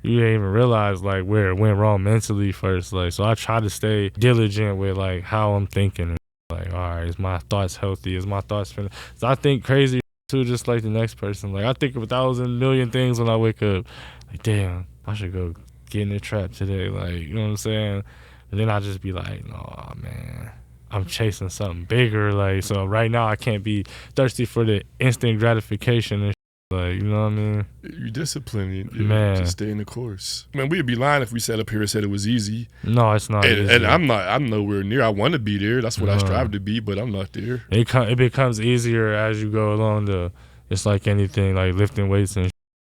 you didn't even realize like where it went wrong mentally first. Like, so I try to stay diligent with like how I'm thinking. Like, all right, is my thoughts healthy? Is my thoughts feeling? So I think crazy too, just like the next person. Like, I think of 1,000 million things when I wake up. Like, damn, I should go get in the trap today. Like, you know what I'm saying? And then I just be like, oh man, I'm chasing something bigger. Like, so right now I can't be thirsty for the instant gratification and like, you know what I mean? You're disciplined. Man. Just stay in the course. Man, we'd be lying if we sat up here and said it was easy. No, it's not easy. And I'm nowhere near. I want to be there. That's what I strive to be, but I'm not there. It becomes easier as you go along. It's like anything, like lifting weights and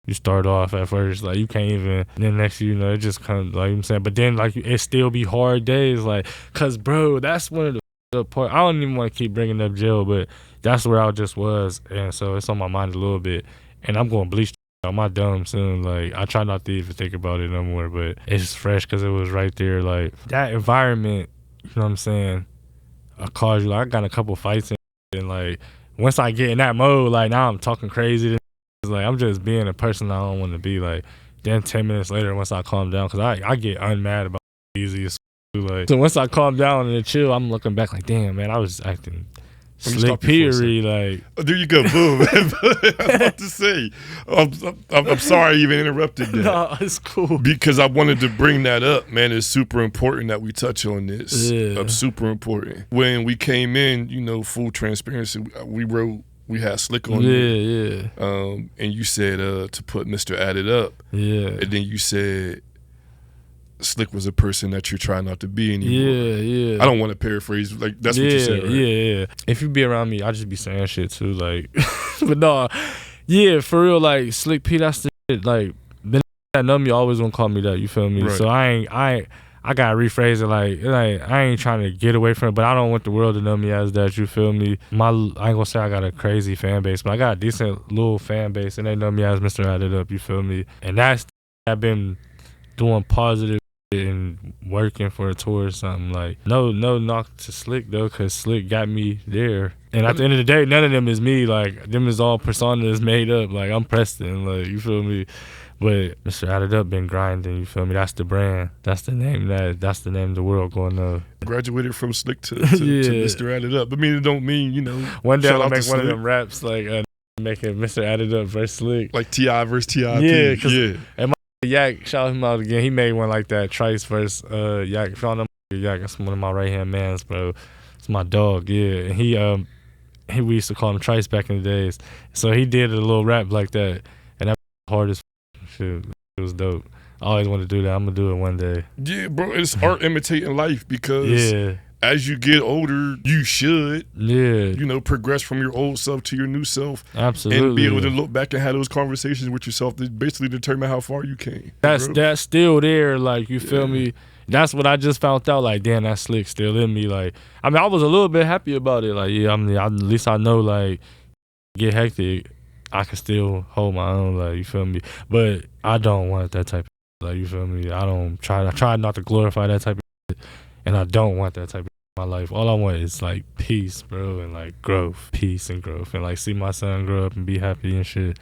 you start off at first, like you can't even, then next you know, it just comes, like I'm saying, but then like it still be hard days, like, cause bro, that's one of the part. I don't even want to keep bringing up jail, but that's where I just was, and so it's on my mind a little bit, and I'm going to bleach out my dome soon. Like, I try not to even think about it no more, but it's fresh because it was right there. Like, that environment, you know what I'm saying, caused you, like, I got a couple fights and like once I get in that mode, like now I'm talking crazy. Like, I'm just being a person I don't want to be. Like, then 10 minutes later, once I calm down, because I get unmad about easy as like. So once I calm down and chill, I'm looking back like, damn, man, I was acting slick peery. Like, oh, there you go, boom. I was about to say, I'm sorry I even interrupted that. No, it's cool. Because I wanted to bring that up, man. It's super important that we touch on this. Yeah. Super important. When we came in, you know, full transparency, we had Slick on there. Yeah. And you said to put Mr. Additup. Yeah. And then you said Slick was a person that you're trying not to be anymore. Yeah. I don't want to paraphrase. Like, that's what you said, right? Yeah. If you be around me, I just be saying shit too. Like, but no, yeah, for real. Like, Slick P, that's the shit. Like, the that know me always gonna call me that. You feel me? Right. So I gotta rephrase it. Like I ain't trying to get away from it, but I don't want the world to know me as that. You feel me? I ain't gonna say I got a crazy fan base, but I got a decent little fan base, and they know me as Mr. Additup. You feel me? And I've been doing positive and working for a tour or something. Like, no knock to Slick though, cause Slick got me there. And at the end of the day, none of them is me. Like, them is all personas made up. Like, I'm Preston. Like, you feel me? But Mr. Additup been grinding, you feel me? That's the brand. That's the name the name the world going to. Graduated from Slick to Mr. Additup. I mean, it don't mean, you know. One day I'll make one of them raps, like making Mr. Additup versus Slick. Like T.I. versus T.I.P. Yeah. And my Yak, shout him out again. He made one like that, Trice versus Yak. If y'all know Yak, that's one of my right-hand mans, bro. It's my dog, yeah. And we used to call him Trice back in the days. So he did a little rap like that. And that was hard as shit. It was dope. I always wanted to do that. I'm gonna do it one day. Yeah, bro. It's art imitating life because as you get older, you should, you know, progress from your old self to your new self. Absolutely. And be able to look back and have those conversations with yourself that basically determine how far you came. That's still there. Like, you feel me? That's what I just found out. Like, damn, that Slick still in me. Like, I mean, I was a little bit happy about it. Like, yeah, at least I know, like, get hectic, I can still hold my own. Like, you feel me? But I don't want that type of like, you feel me? I try not to glorify that type of shit, and I don't want that type of in my life. All I want is like peace, bro, and like growth, peace and growth, and like see my son grow up and be happy and shit.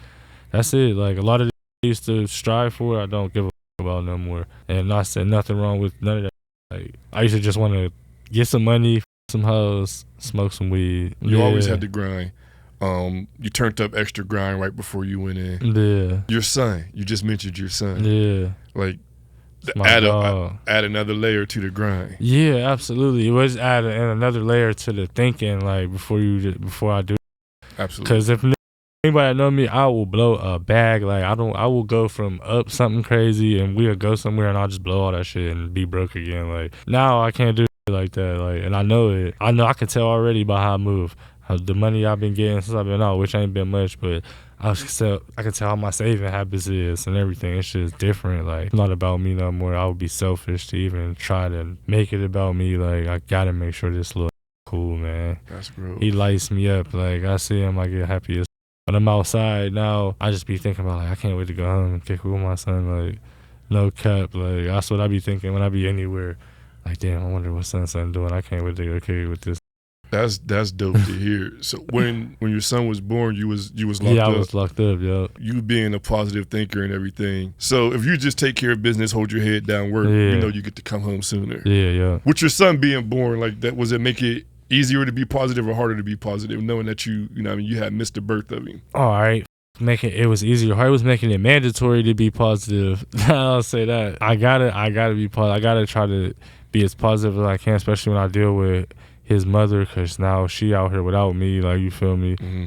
That's it. Like, a lot of the I used to strive for, I don't give a about no more. And not saying nothing wrong with none of that. Like, I used to just want to get some money, some hoes, smoke some weed. You always had to grind. You turned up extra grind right before you went in. Yeah. Your son, you just mentioned your son. Yeah. Like, It's my dog. Add another layer to the grind. Yeah, absolutely. It was add another layer to the thinking, like before I do. Absolutely. Because if anybody know me, I will blow a bag. Like I will go from up something crazy, and we'll go somewhere, and I'll just blow all that shit and be broke again. Like now, I can't do shit like that. Like, and I know it. I know I can tell already by how I move. The money I've been getting since I've been out, which ain't been much, but I can tell how my saving habits is and everything. It's just different. Like, it's not about me no more. I would be selfish to even try to make it about me. Like, I gotta make sure this little cool, man. That's gross. He lights me up. Like, I see him, I get happy as. When I'm outside now, I just be thinking about, like, I can't wait to go home and kick it with my son. Like, no cap. Like, that's what I be thinking when I be anywhere. Like, damn, I wonder what son doing. I can't wait to go kick it with this. That's dope to hear. So when your son was born, you was locked up. Yeah, I was locked up, yo. You being a positive thinker and everything. So if you just take care of business, hold your head down, work, you know you get to come home sooner. Yeah. With your son being born like that, was it make it easier to be positive or harder to be positive, knowing that you know what I mean, you had missed the birth of him? All right. It was easier. It was making it mandatory to be positive. I'll say that. I gotta be positive. I gotta try to be as positive as I can, especially when I deal with his mother, because now she out here without me, like, you feel me? Mm-hmm.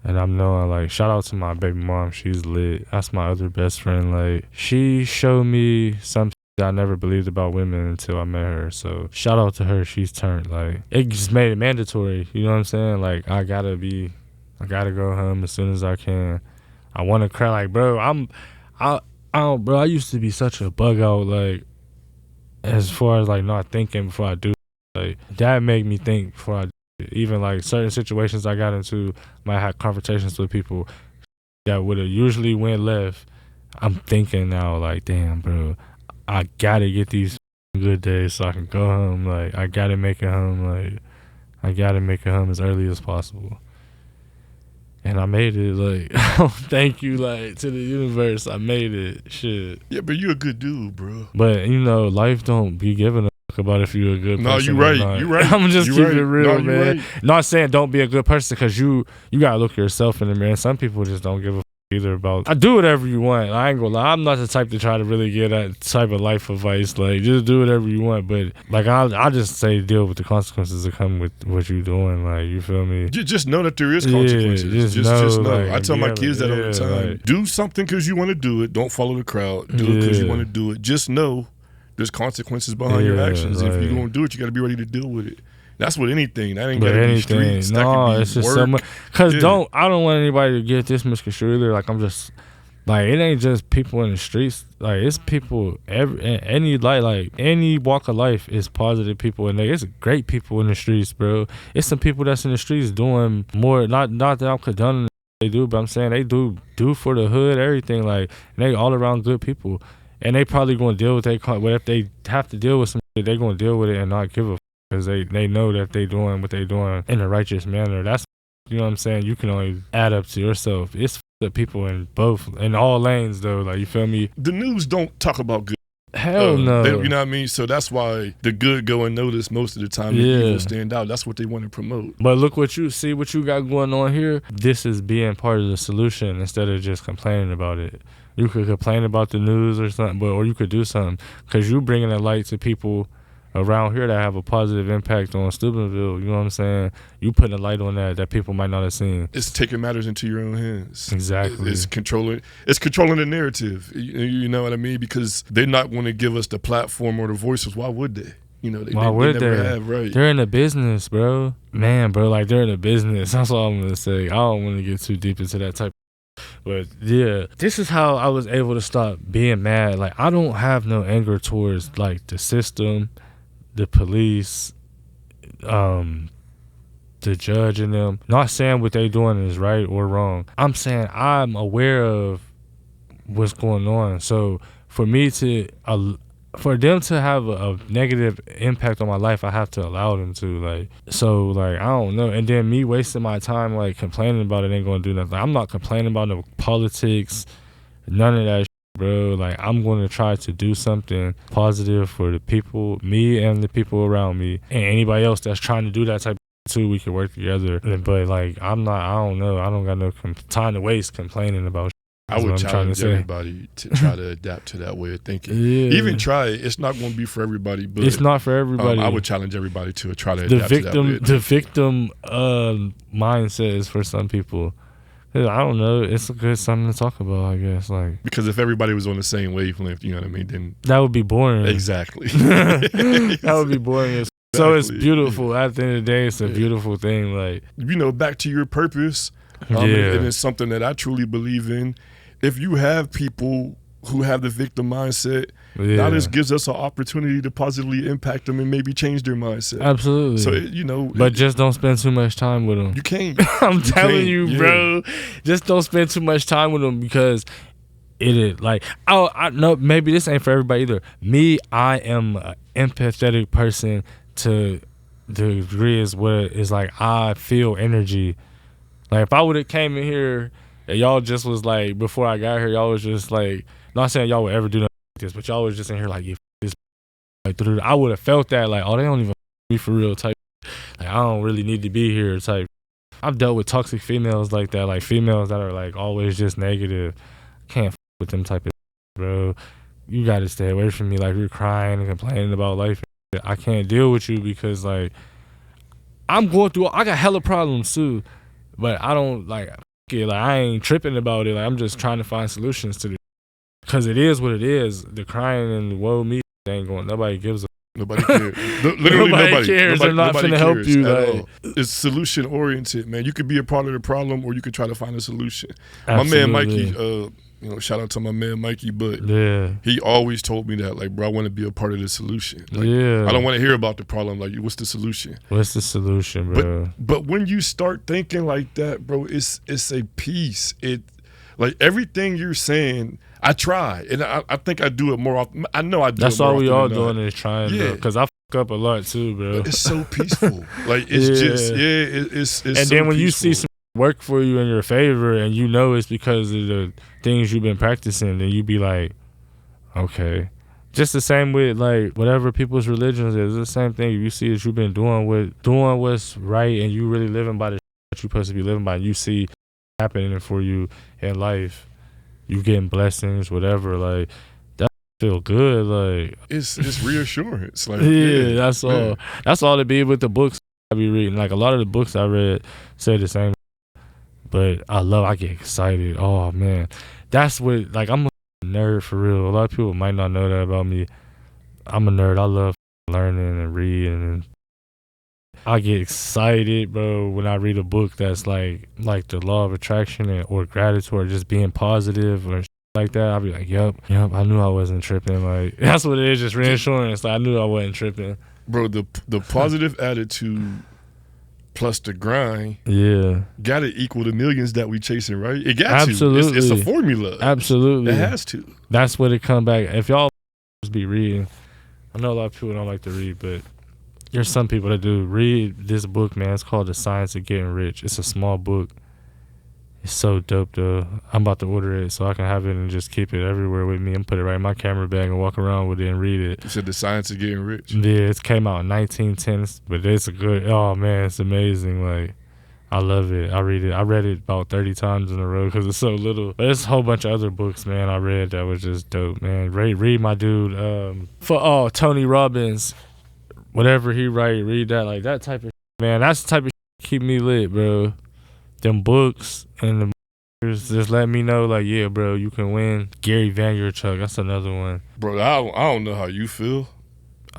And I'm knowing, like, shout out to my baby mom. She's lit. That's my other best friend. Like, she showed me something that I never believed about women until I met her. So shout out to her. She's turned. Like, it just made it mandatory. You know what I'm saying? Like, I gotta go home as soon as I can. I want to cry. Like, bro, I used to be such a bug out, like, as far as, like, not thinking before I do. Like, that made me think before I do it. Even, like, certain situations I got into, might have conversations with people that would have usually went left. I'm thinking now, like, damn, bro, I gotta get these good days so I can go home. Like, I gotta make it home. Like, I gotta make it home as early as possible. And I made it. Like, thank you, like, to the universe. I made it. Shit. Yeah, but you're a good dude, bro. But, you know, life don't be giving a fuck about if you're a good person. No, you're right. I'm just keeping it real, no, man. Right. Not saying don't be a good person, because you gotta look yourself in the mirror. Some people just don't give a fuck either about. I do whatever you want. I ain't gonna lie. I'm not the type to try to really get that type of life advice. Like, just do whatever you want. But, like, I just say deal with the consequences that come with what you doing. Like, you feel me? Just know that there is consequences. Yeah, just know. Like, I tell my kids that all the time. Like, do something because you want to do it. Don't follow the crowd. Do it because you want to do it. Just know there's consequences behind your actions. Like, if you're gonna do it, you got to be ready to deal with it. That's with anything. That ain't but gotta anything. be streets. That No, could be it's just work. so much. Cause I don't want anybody to get this misconstrued either. Like, I'm just, like, it ain't just people in the streets. Like, it's people any walk of life is positive people, and it's great people in the streets, bro. It's some people that's in the streets doing more. Not that I'm condoning they do, but I'm saying they do for the hood, everything. Like, and they all around good people, and they probably gonna deal with but if they have to deal with some shit, they gonna deal with it and not give a because they know that they doing what they doing in a righteous manner. That's, you know what I'm saying. You can only add up to yourself. It's the people in all lanes though. Like, you feel me? The news don't talk about good. Hell no. You know what I mean? So that's why the good go unnoticed most of the time. The evil stand out. That's what they want to promote. But look what you got going on here. This is being part of the solution instead of just complaining about it. You could complain about the news or something, or you could do something, because you bringing a light to people around here that have a positive impact on Steubenville. You know what I'm saying? You putting a light on that people might not have seen. It's taking matters into your own hands. Exactly. It's controlling the narrative. You know what I mean? Because they're not going to give us the platform or the voices. Why would they? You know, they never have, right? They're in the business, bro. Man, bro, like, they're in the business. That's all I'm gonna say. I don't want to get too deep into that type. But yeah, this is how I was able to stop being mad. Like, I don't have no anger towards, like, the system, the police, the judge and them. Not saying what they doing is right or wrong. I'm saying I'm aware of what's going on. So for them to have a negative impact on my life, I have to allow them to. Like, so, like, I don't know. And then me wasting my time, like, complaining about it ain't gonna do nothing. Like, I'm not complaining about no politics, none of that. Bro, like, I'm going to try to do something positive for the people, me and the people around me, and anybody else that's trying to do that type of too. We can work together. But, like, I don't know. I don't got no time to waste complaining about. I would challenge everybody to try to adapt to that way of thinking. Yeah. Even try it. It's not going to be for everybody, but it's not for everybody. I would challenge everybody to try to adapt to that way. The victim mindset is for some people. I don't know. It's a good something to talk about, I guess. Like, because if everybody was on the same wavelength, you know what I mean, then that would be boring. Exactly. That would be boring. Exactly. So it's beautiful. At the end of the day, it's a beautiful thing. Like, back to your purpose. And it's something that I truly believe in. If you have people who have the victim mindset, now this gives us an opportunity to positively impact them and maybe change their mindset. Absolutely. So, but just don't spend too much time with them. You can't. I'm telling you, bro. Just don't spend too much time with them, because it is like, I know maybe this ain't for everybody either. Me, I am an empathetic person to the degree is what it's like. I feel energy. Like, if I would have came in here and y'all just was like, before I got here, y'all was just like, not saying y'all would ever do nothing like this, but y'all was just in here like, yeah, this, like, I would have felt that, like, oh, they don't even be for real type. Like, I don't really need to be here type. I've dealt with toxic females like that, like females that are like always just negative. Can't with them type of bro. You got to stay away from me. Like, you're crying and complaining about life. I can't deal with you, because like, I got hella problems too. But I don't like it. Like, I ain't tripping about it. Like, I'm just trying to find solutions to it, because it is what it is. The crying and woe me ain't going. Nobody gives a. Nobody cares. Literally nobody cares. They're not finna help you. Like, it's solution oriented, man. You could be a part of the problem, or you could try to find a solution. Absolutely. My man Mikey, shout out to my man Mikey, but he always told me that, like, bro, I want to be a part of the solution. Like, I don't want to hear about the problem. Like, what's the solution? What's the solution, bro? But when you start thinking like that, bro, it's a piece. Like, everything you're saying, I try, and I think I do it more often. I know I do. That's it more all we often all than doing is trying. Yeah, because I fuck up a lot too, bro. But it's so peaceful. Like, it's just it's. And so then when peaceful. you see some work for you in your favor, and you know it's because of the things you've been practicing, then you be like, okay. Just the same with like whatever people's religions is. It's the same thing. You see that you've been doing what's right, and you really living by the that you're supposed to be living by. You see happening for you in life. You getting blessings, whatever. Like, that feel good. Like, it's reassurance. Like, that's all. Man. That's all it be with the books I be reading. Like, a lot of the books I read say the same. But I get excited. Oh man, that's what, like, I'm a nerd for real. A lot of people might not know that about me. I'm a nerd. I love learning and reading, and I get excited, bro, when I read a book that's like the law of attraction or gratitude or just being positive or like that. I'll be like, yep, I knew I wasn't tripping. Like, that's what it is, just reassurance. Like, I knew I wasn't tripping. Bro, the positive attitude plus the grind, gotta equal the millions that we chasing, right? It got Absolutely. to. It's a formula. Absolutely. It has to. That's what it come back. If y'all just be reading, I know a lot of people don't like to read, but there's some people that do. Read this book, man. It's called The Science of Getting Rich. It's a small book. It's so dope, though. I'm about to order it so I can have it and just keep it everywhere with me and put it right in my camera bag and walk around with it and read it. You said The Science of Getting Rich? Yeah, it came out in 1910, but it's a good, oh, man, it's amazing. Like, I love it. I read it. I read it about 30 times in a row because it's so little. But there's a whole bunch of other books, man, I read that was just dope, man. Read my dude, Tony Robbins. Whatever he write, read that. Like, that type of man, that's the type of keep me lit, bro. Them books and the just let me know, like, yeah, bro, you can win. Gary Vaynerchuk, that's another one. Bro, I don't know how you feel.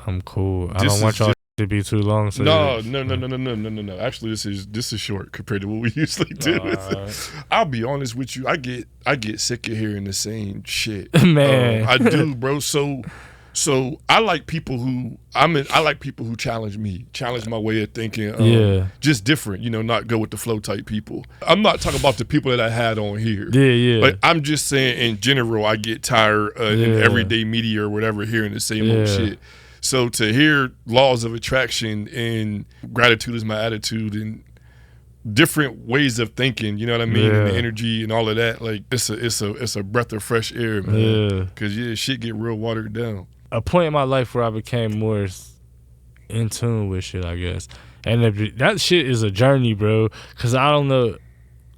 I'm cool. I don't want y'all to be too long. So no. Actually, this is short compared to what we usually do. I'll be honest with you. I get sick of hearing the same shit. Man, I do, bro. So I like people who challenge me, challenge my way of thinking. Just different, not go with the flow type people. I'm not talking about the people that I had on here. Yeah. Like, I'm just saying in general, I get tired in everyday media or whatever hearing the same old shit. So to hear laws of attraction and gratitude is my attitude and different ways of thinking, you know what I mean, and the energy and all of that, like, it's a breath of fresh air, man. Because shit get real watered down. A point in my life where I became more in tune with shit, I guess. And that shit is a journey, bro. Because I don't know,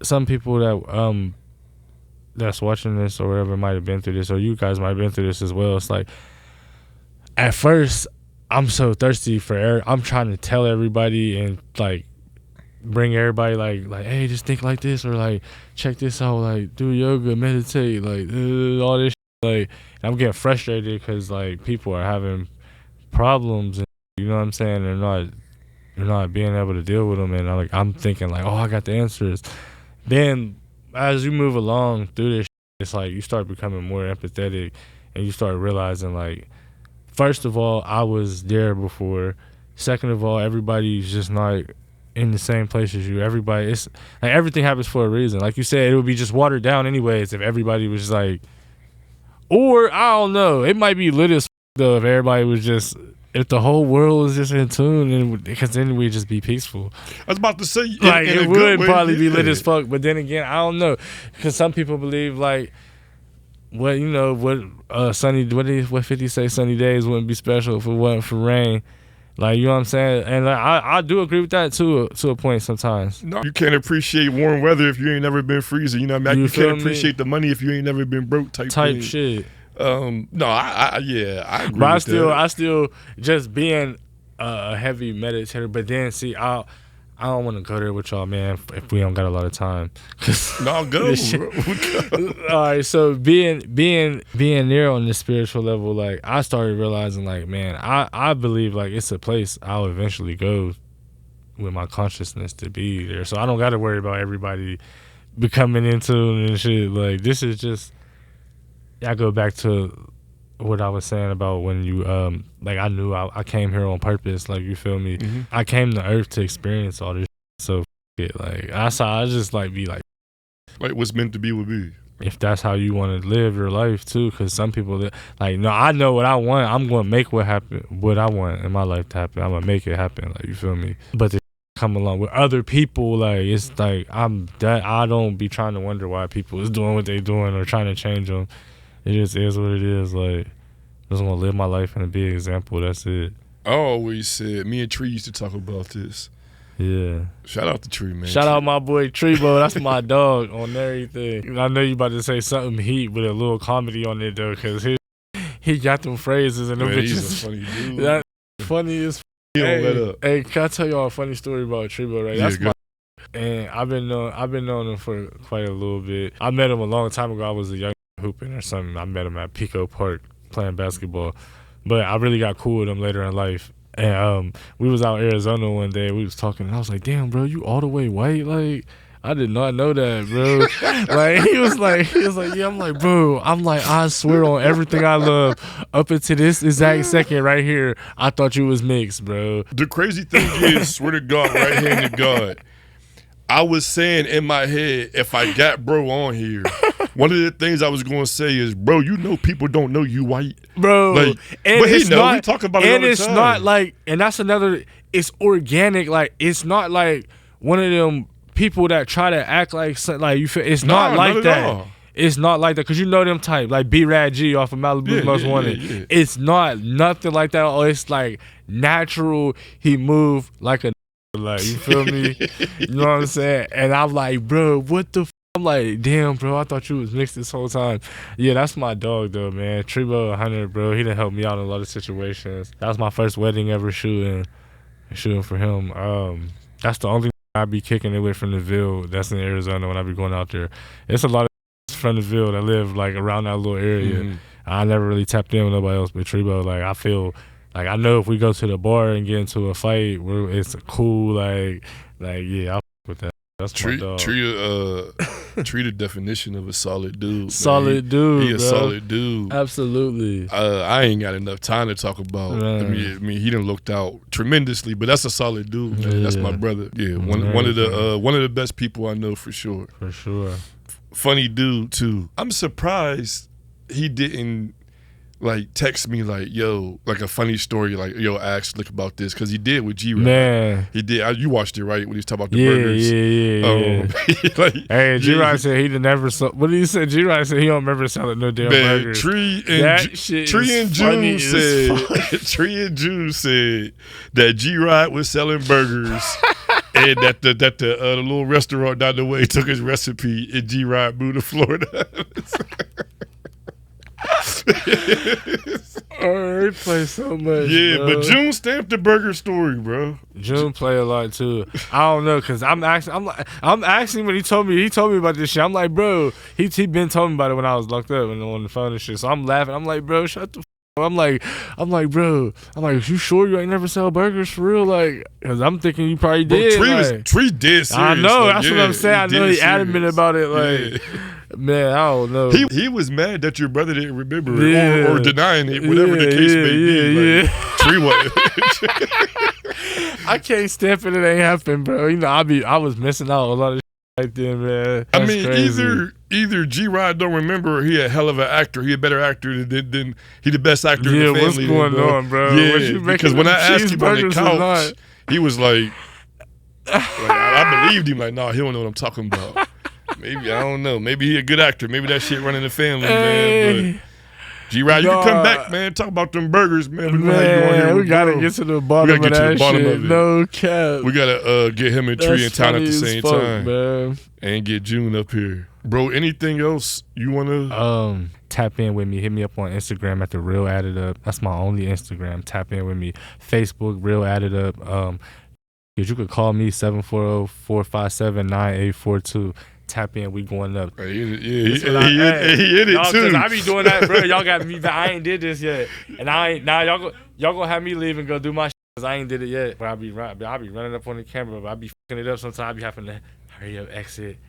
some people that that's watching this or whatever might have been through this, or you guys might have been through this as well. It's like, at first, I'm so thirsty for I'm trying to tell everybody and like bring everybody like, hey, just think like this, or like check this out, like do yoga, meditate, like all this shit. Like, and I'm getting frustrated because like people are having problems, and you know what I'm saying, they're not being able to deal with them, and I'm thinking like, oh, I got the answers. Then as you move along through this, it's like you start becoming more empathetic, and you start realizing like, first of all, I was there before. Second of all, everybody's just not in the same place as you. Everybody, it's like everything happens for a reason. Like you said, it would be just watered down anyways if everybody was like, or I don't know, it might be lit as though if everybody was just, if the whole world was just in tune, and because then we'd just be peaceful. I was about to say, like it would probably be lit as fuck. But then again, I don't know, because some people believe like, what sunny, what 50 say, sunny days wouldn't be special if it wasn't for rain. Like, you know what I'm saying? And like, I do agree with that to a point sometimes. No, you can't appreciate warm weather if you ain't never been freezing. You know what I mean? You can't appreciate the money if you ain't never been broke type thing. Shit. No, I agree but with I still just being a heavy meditator. But then, see, I don't want to go there with y'all, man, if we don't got a lot of time. No, go. All right, so being there on the spiritual level, like, I started realizing, like, man, I believe, like, it's a place I'll eventually go with my consciousness to be there. So I don't got to worry about everybody becoming into and shit. Like, this is just, I go back to what I was saying about when you like, I knew I came here on purpose, like, you feel me? Mm-hmm. I came to earth to experience all this shit, so it, like, I just like be like what's meant to be will be, if that's how you want to live your life too. Because some people like, no, I know what I want, I'm gonna make what I want in my life to happen. I'm gonna make it happen, like, you feel me? But to come along with other people, like, it's like I don't be trying to wonder why people is doing what they doing or trying to change them. It just is what it is. Like, I just want to live my life and be an example. That's it. I always said, me and Tree used to talk about this. Yeah. Shout out to Tree, man. Shout out my boy Treebo. That's my dog on everything. I know you about to say something heat with a little comedy on it, though, because he got them phrases and them bitches. He's a funny dude. That funny as He don't let up. Hey, can I tell y'all a funny story about Treebo, right? That's and I've been knowing him for quite a little bit. I met him a long time ago. I was a young hooping or something. I met him at Pico Park playing basketball, but I really got cool with him later in life. And we was out in Arizona one day. We was talking, and I was like, "Damn, bro, you all the way white? Like, I did not know that, bro." Like, he was like, "Yeah." I'm like, "Bro," I swear on everything I love, up until this exact second right here, I thought you was mixed, bro. The crazy thing is, swear to God, right hand to God, I was saying in my head, if I got bro on here, one of the things I was going to say is, bro, you know people don't know you white. Bro. Like, and but it's he know, not, we talk about it all the time. And it's not like, and that's another, it's organic. Like, it's not like one of them people that try to act like you feel, it's not like that. All. It's not like that, because you know them type, like B-Rad G off of Malibu's Most Wanted. Yeah. It's not nothing like that. Oh, it's like natural. He moved like a like, you feel me? You know what I'm saying? And I'm like, bro, what the I'm like, damn, bro, I thought you was mixed this whole time. Yeah, that's my dog, though, man. Treebo 100, bro. He done helped me out in a lot of situations. That was my first wedding ever shooting for him. That's the only I be kicking it with from the Ville. That's in Arizona when I be going out there. It's a lot of from the Ville that live, like, around that little area. Mm-hmm. I never really tapped in with nobody else but Treebo. Like, I feel like, I know if we go to the bar and get into a fight, it's cool, like yeah, I'll with that. That's my dog. Tree the definition of a solid dude. Solid dude, He a solid dude. Absolutely. I ain't got enough time to talk about. I mean, he done looked out tremendously, but that's a solid dude, man. Yeah. That's my brother. Yeah, one of the best people I know for sure. For sure. Funny dude too. I'm surprised he didn't, like, text me like, yo, like a funny story, like, yo, ask Slick about this, because he did with G-Ride. Man. He did. You watched it, right, when he was talking about the burgers? Yeah. Like, hey, G-Ride said he never saw, what did he say? G-Ride said he don't remember selling no damn burgers. Tree and June said that G-Ride was selling burgers And that the little restaurant down the way took his recipe and G-Rod moved to Florida. He play so much. Yeah, bro. but June stamped the burger story, bro. June play a lot too. I don't know, cause I'm asking when he told me about this shit. I'm like, bro, he been telling me about it when I was locked up and on the phone and shit. So I'm laughing. I'm like, bro, shut the. I'm like, bro. I'm like, you sure you ain't never sell burgers for real? Like, cause I'm thinking you probably did. Bro, Tree did serious. I know. Like, that's what I'm saying. I know he adamant about it. Like, man, I don't know. He was mad that your brother didn't remember it or denying it, whatever the case may be. Like, Tree was. I can't stamp it. It ain't happened, bro. You know, I was missing out a lot of shit right then, man. That's crazy. Either G-Rod don't remember, or he a hell of an actor. He a better actor than he the best actor in the family. What's going on, bro? Yeah, because when I asked him on the couch, he was like I believed him. Like, nah, he don't know what I'm talking about. Maybe, I don't know. Maybe he a good actor. Maybe that shit running the family, man. But G-Rod, you can come back, man. Talk about them burgers, man. We gotta get to the bottom of that shit. No cap. We gotta get him and Tree in town at the same time, man. And get June up here, bro. Anything else you wanna? Tap in with me. Hit me up on Instagram at the Real Additup. That's my only Instagram. Tap in with me. Facebook, Real Additup. You could call me 740-457-9842. Tap in, we going up. He hit it too. Cause I be doing that, bro. Y'all got me. I ain't did this yet, and y'all gonna have me leave and go do my shit because I ain't did it yet. But I be running up on the camera, but I be fucking it up sometimes. I be having to hurry up, exit,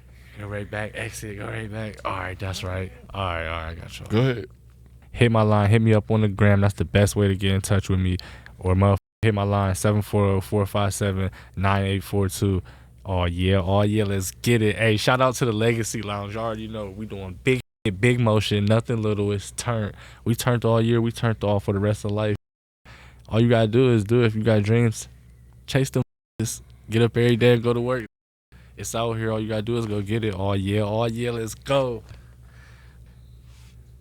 go right back, exit, go right back. All right, that's right. All right, I got you. Go ahead. Hit my line. Hit me up on the gram. That's the best way to get in touch with me. Or hit my line 740-457-9842. Oh yeah, let's get it. Hey, shout out to the Legacy Lounge. You already know we doing big motion, nothing little. It's turned. We turned all year. We turned all for the rest of life. All you gotta do is do it. If you got dreams, chase them. Just get up every day and go to work. It's out here. All you gotta do is go get it. Oh yeah, let's go.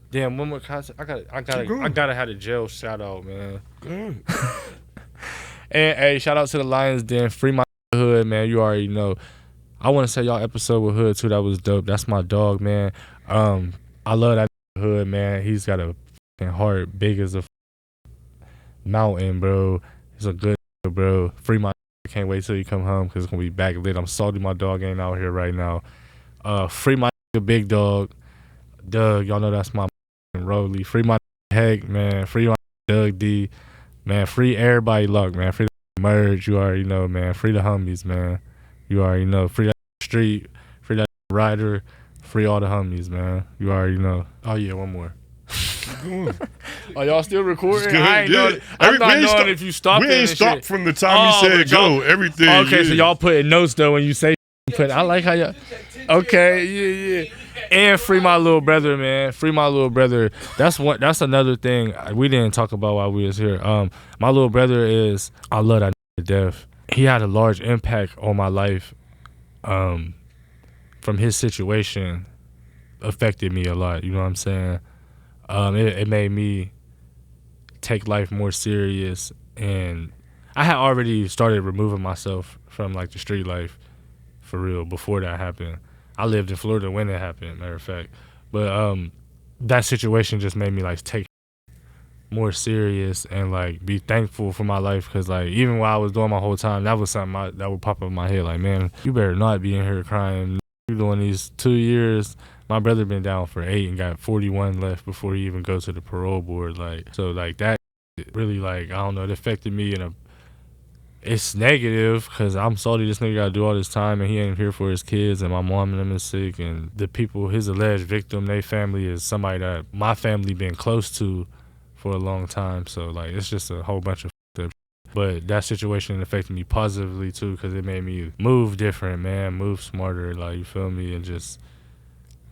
Damn, one more concert. I gotta have a jail shout out, man. Good. And hey, shout out to the Lions Den. Free my Hood, man. You already know. I want to say y'all episode with Hood too. That was dope. That's my dog, man. I love that Hood, man. He's got a heart big as a mountain, bro. He's a good bro. Free my. Can't wait till you come home because it's gonna be back lit. I'm salty my dog ain't out here right now. Free my big dog, Doug. Y'all know that's my Rolly. Free my Heck, man. Free my Doug D, man. Free everybody luck, man. Free Merge, you already know, man. Free the homies, man. You already know. Free that street, free that rider, free all the homies, man. You already know. Oh yeah, one more. Oh, y'all still recording? I ain't know. I'm not knowing if you stopped. We ain't stopped from the time you said go. Everything. Okay, so y'all putting notes though when you say. I like how y'all. Okay, yeah. And free my little brother, man. Free my little brother. That's another thing we didn't talk about while we was here. My little brother I love that to death. He had a large impact on my life. From his situation, affected me a lot. You know what I'm saying? It made me take life more serious, and I had already started removing myself from like the street life for real before that happened. I lived in Florida when it happened, matter of fact. But that situation just made me like take more serious and like be thankful for my life, because like even while I was doing my whole time, that was something that would pop up in my head. Like, man, you better not be in here crying. You doing these 2 years. My brother been down for 8 and got 41 left before he even goes to the parole board. Like, so like that really, like, I don't know, it affected me in a. It's negative because I'm salty this nigga got to do all this time and he ain't here for his kids, and my mom and them is sick, and the people, his alleged victim, they family is somebody that my family been close to for a long time. So like it's just a whole bunch of shit. But that situation affected me positively too, because it made me move different, man, move smarter, like, you feel me, and just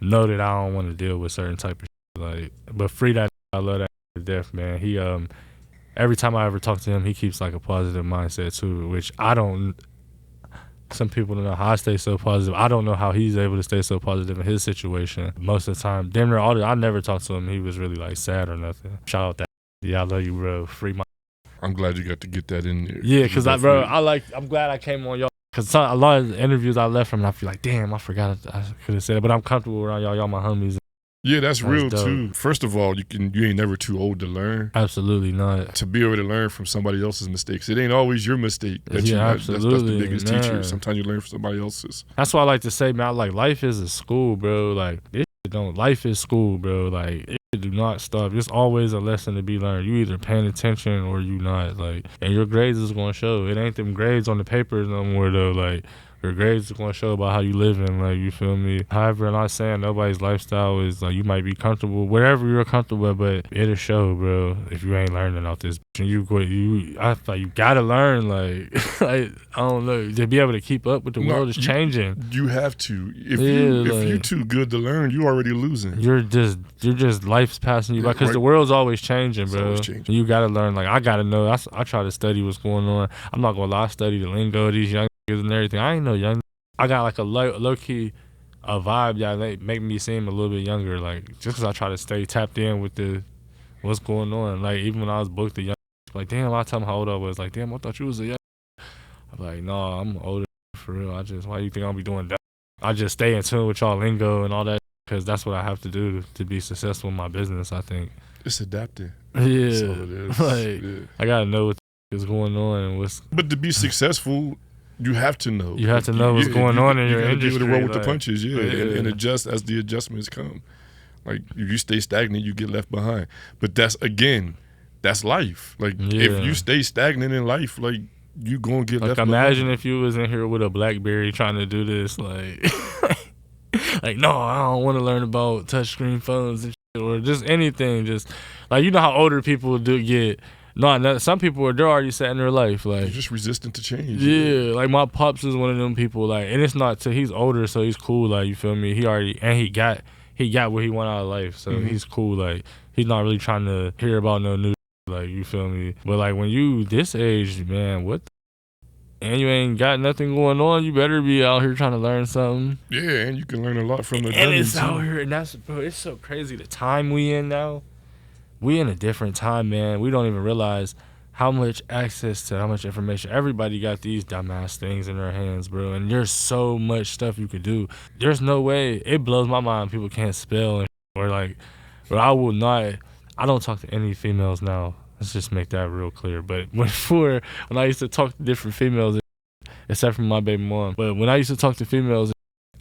know that I don't want to deal with certain type of shit. Like, but free that, I love that to death, man. He every time I ever talk to him, he keeps like a positive mindset too, which I don't. Some people don't know how I stay so positive. I don't know how he's able to stay so positive in his situation. Most of the time, damn near all I never talked to him. He was really like sad or nothing. Shout out that. Yeah, I love you, bro. Free my. I'm glad you got to get that in there. Yeah, because I'm glad I came on y'all Because a lot of the interviews I left from, and I feel like, damn, I forgot I could have said it. But I'm comfortable around y'all. Y'all my homies. Yeah, that's real dope. Too. First of all, you ain't never too old to learn. Absolutely not. To be able to learn from somebody else's mistakes. It ain't always your mistake. Absolutely. That's the biggest teacher. Sometimes you learn from somebody else's. That's why I like to say, man, like, life is a school, bro. Like, life is school, bro. Like, it do not stop. It's always a lesson to be learned. You either paying attention or you not. Like, and your grades is going to show. It ain't them grades on the papers no more, though. Like, your grades are going to show about how you living, like, you feel me? However, I'm not saying nobody's lifestyle is, like, you might be comfortable, wherever you're comfortable, but it'll show, bro, if you ain't learning out this. And I feel like you got to learn, like, I don't know, to be able to keep up with the world is changing. You have to. If you're too good to learn, you already losing. You're just life's passing you by, because the world's always changing, bro. Always changing. You got to learn. Like, I got to know. I try to study what's going on. I'm not going to lie, I study the lingo of these young and everything. I ain't no young. I got like a low key a vibe that make me seem a little bit younger, like, just because I try to stay tapped in with what's going on. Like, even when I was booked a young, like, damn, I tell them how old I was. Like, damn, I thought you was a young. I'm like, no, I'm older for real. Why do you think I'll be doing that? I just stay in tune with y'all lingo and all that, because that's what I have to do to be successful in my business, I think. It's adapting. Yeah. That's all it is. Like, I gotta know what is going on and what's. But to be successful, you have to know. You have to know what's going on in your industry. You got to be able to roll with the punches, and adjust as the adjustments come. Like, if you stay stagnant, you get left behind. But that's life. Like, if you stay stagnant in life, like, you gonna get left behind. Imagine if you was in here with a BlackBerry trying to do this, like, like, no, I don't want to learn about touchscreen phones and shit, or just anything. Just like, you know how older people do get. No, some people they're already set in their life, like, you're just resistant to change. Yeah, like, my pops is one of them people, like, and it's not he's older, so he's cool, like, you feel me? He got what he wanted out of life, so he's cool, like, he's not really trying to hear about no new, like, you feel me? But, like, when you this age, man, and you ain't got nothing going on, you better be out here trying to learn something. Yeah, and you can learn a lot from the and it's out here, and that's, bro, it's so crazy the time we in now. We in a different time, man. We don't even realize how much access to how much information. Everybody got these dumbass things in their hands, bro. And there's so much stuff you could do. There's no way. It blows my mind people can't spell or like, but I don't talk to any females now. Let's just make that real clear. But when I used to talk to different females, except for my baby mom, but when I used to talk to females,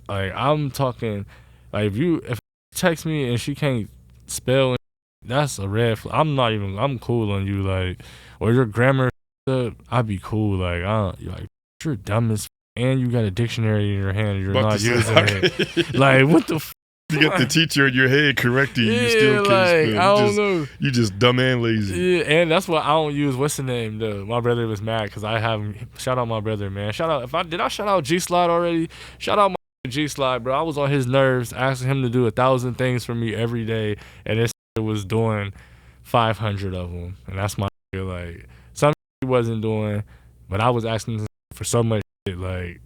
like, I'm talking, like, if you text me and she can't spell, that's a red flag. I'm cool on you, like, or your grammar up, I'd be cool, like, you're dumb as and you got a dictionary in your hand and you're not using it. Like, what the you get the teacher in your head correcting you, you still can't spell. I don't know. You just dumb and lazy. Yeah, and that's why I don't use, what's the name, though? My brother was mad because I have shout out my brother, man. Shout out, did I shout out G-Slide already? Shout out my G-Slide, bro. I was on his nerves asking him to do 1,000 things for me every day, and this was doing 500 of them, and that's my, like, some he wasn't doing, but I was asking for so much shit, like,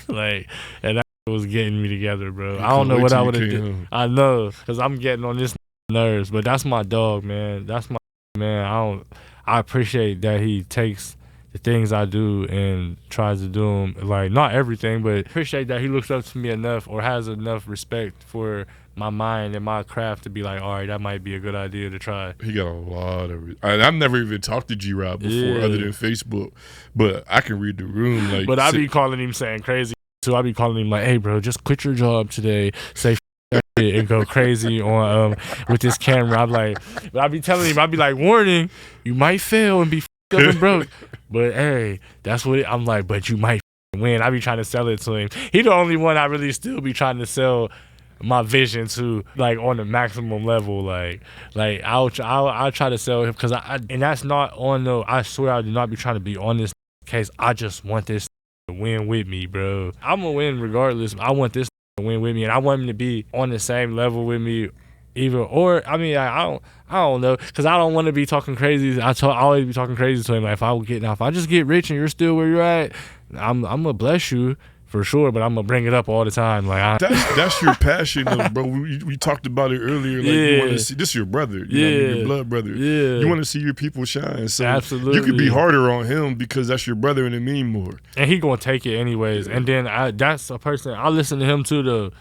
like, and that was getting me together, bro. I don't know what I would have did. I know, because I'm getting on this nerves, but that's my dog, man. That's my man. I appreciate that he takes the things I do and tries to do them, like, not everything, but appreciate that he looks up to me enough or has enough respect for my mind and my craft to be like, all right, that might be a good idea to try. He got a lot of I've never even talked to G-Rob before other than Facebook, but I can read the room. Like, but I be calling him saying crazy too. I be calling him like, hey, bro, just quit your job today, say that shit and go crazy on with this camera. I'm like, but I be telling him, I be like, warning, you might fail and be up and broke, but hey, that's what I'm like, but you might win. I be trying to sell it to him. He the only one I really still be trying to sell my vision to, like, on the maximum level. Like I'll try to sell him, because and that's not on no, I swear I do not be trying to be on this case. I just want this to win with me, bro. I'm gonna win regardless. I want this to win with me, and I want him to be on the same level with me. Either or, I mean, I don't know, because I don't want to be talking crazy. I always be talking crazy to him. Like, if I just get rich and you're still where you're at, I'm gonna bless you for sure, but I'm gonna bring it up all the time. Like that's your passion, though, bro. We talked about it earlier. Like you want to see this, your brother, you know what I mean, your blood brother. Yeah, you want to see your people shine. So absolutely, you could be harder on him because that's your brother and it mean more. And he gonna take it anyways. And then that's a person I listen to him too. Though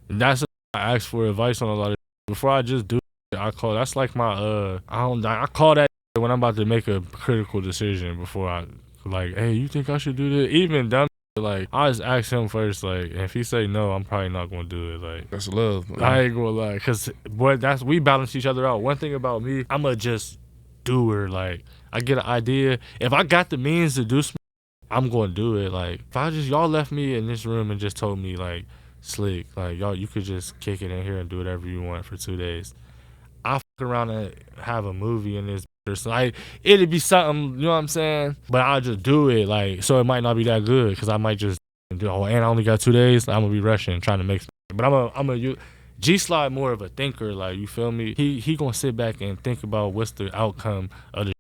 that's I ask for advice on a lot of before I just do it. I call that's like my I call that when I'm about to make a critical decision before I like, hey, you think I should do this? Even dumb. Like I just ask him first, like, and if he say no, I'm probably not gonna do it. Like that's love, man. I ain't gonna lie, cause boy, we balance each other out. One thing about me, I'm a just doer. Like I get an idea, if I got the means to do something, I'm gonna do it. Like if y'all left me in this room and just told me like, Slick, like y'all, you could just kick it in here and do whatever you want for 2 days. I'll fuck around and have a movie in this. So like it'd be something, you know what I'm saying? But I'll just do it, like, so it might not be that good because I might just do. Oh, and I only got 2 days. I'm gonna be rushing trying to make. But I'm a G-Slide more of a thinker, like, you feel me? He gonna sit back and think about what's the outcome of the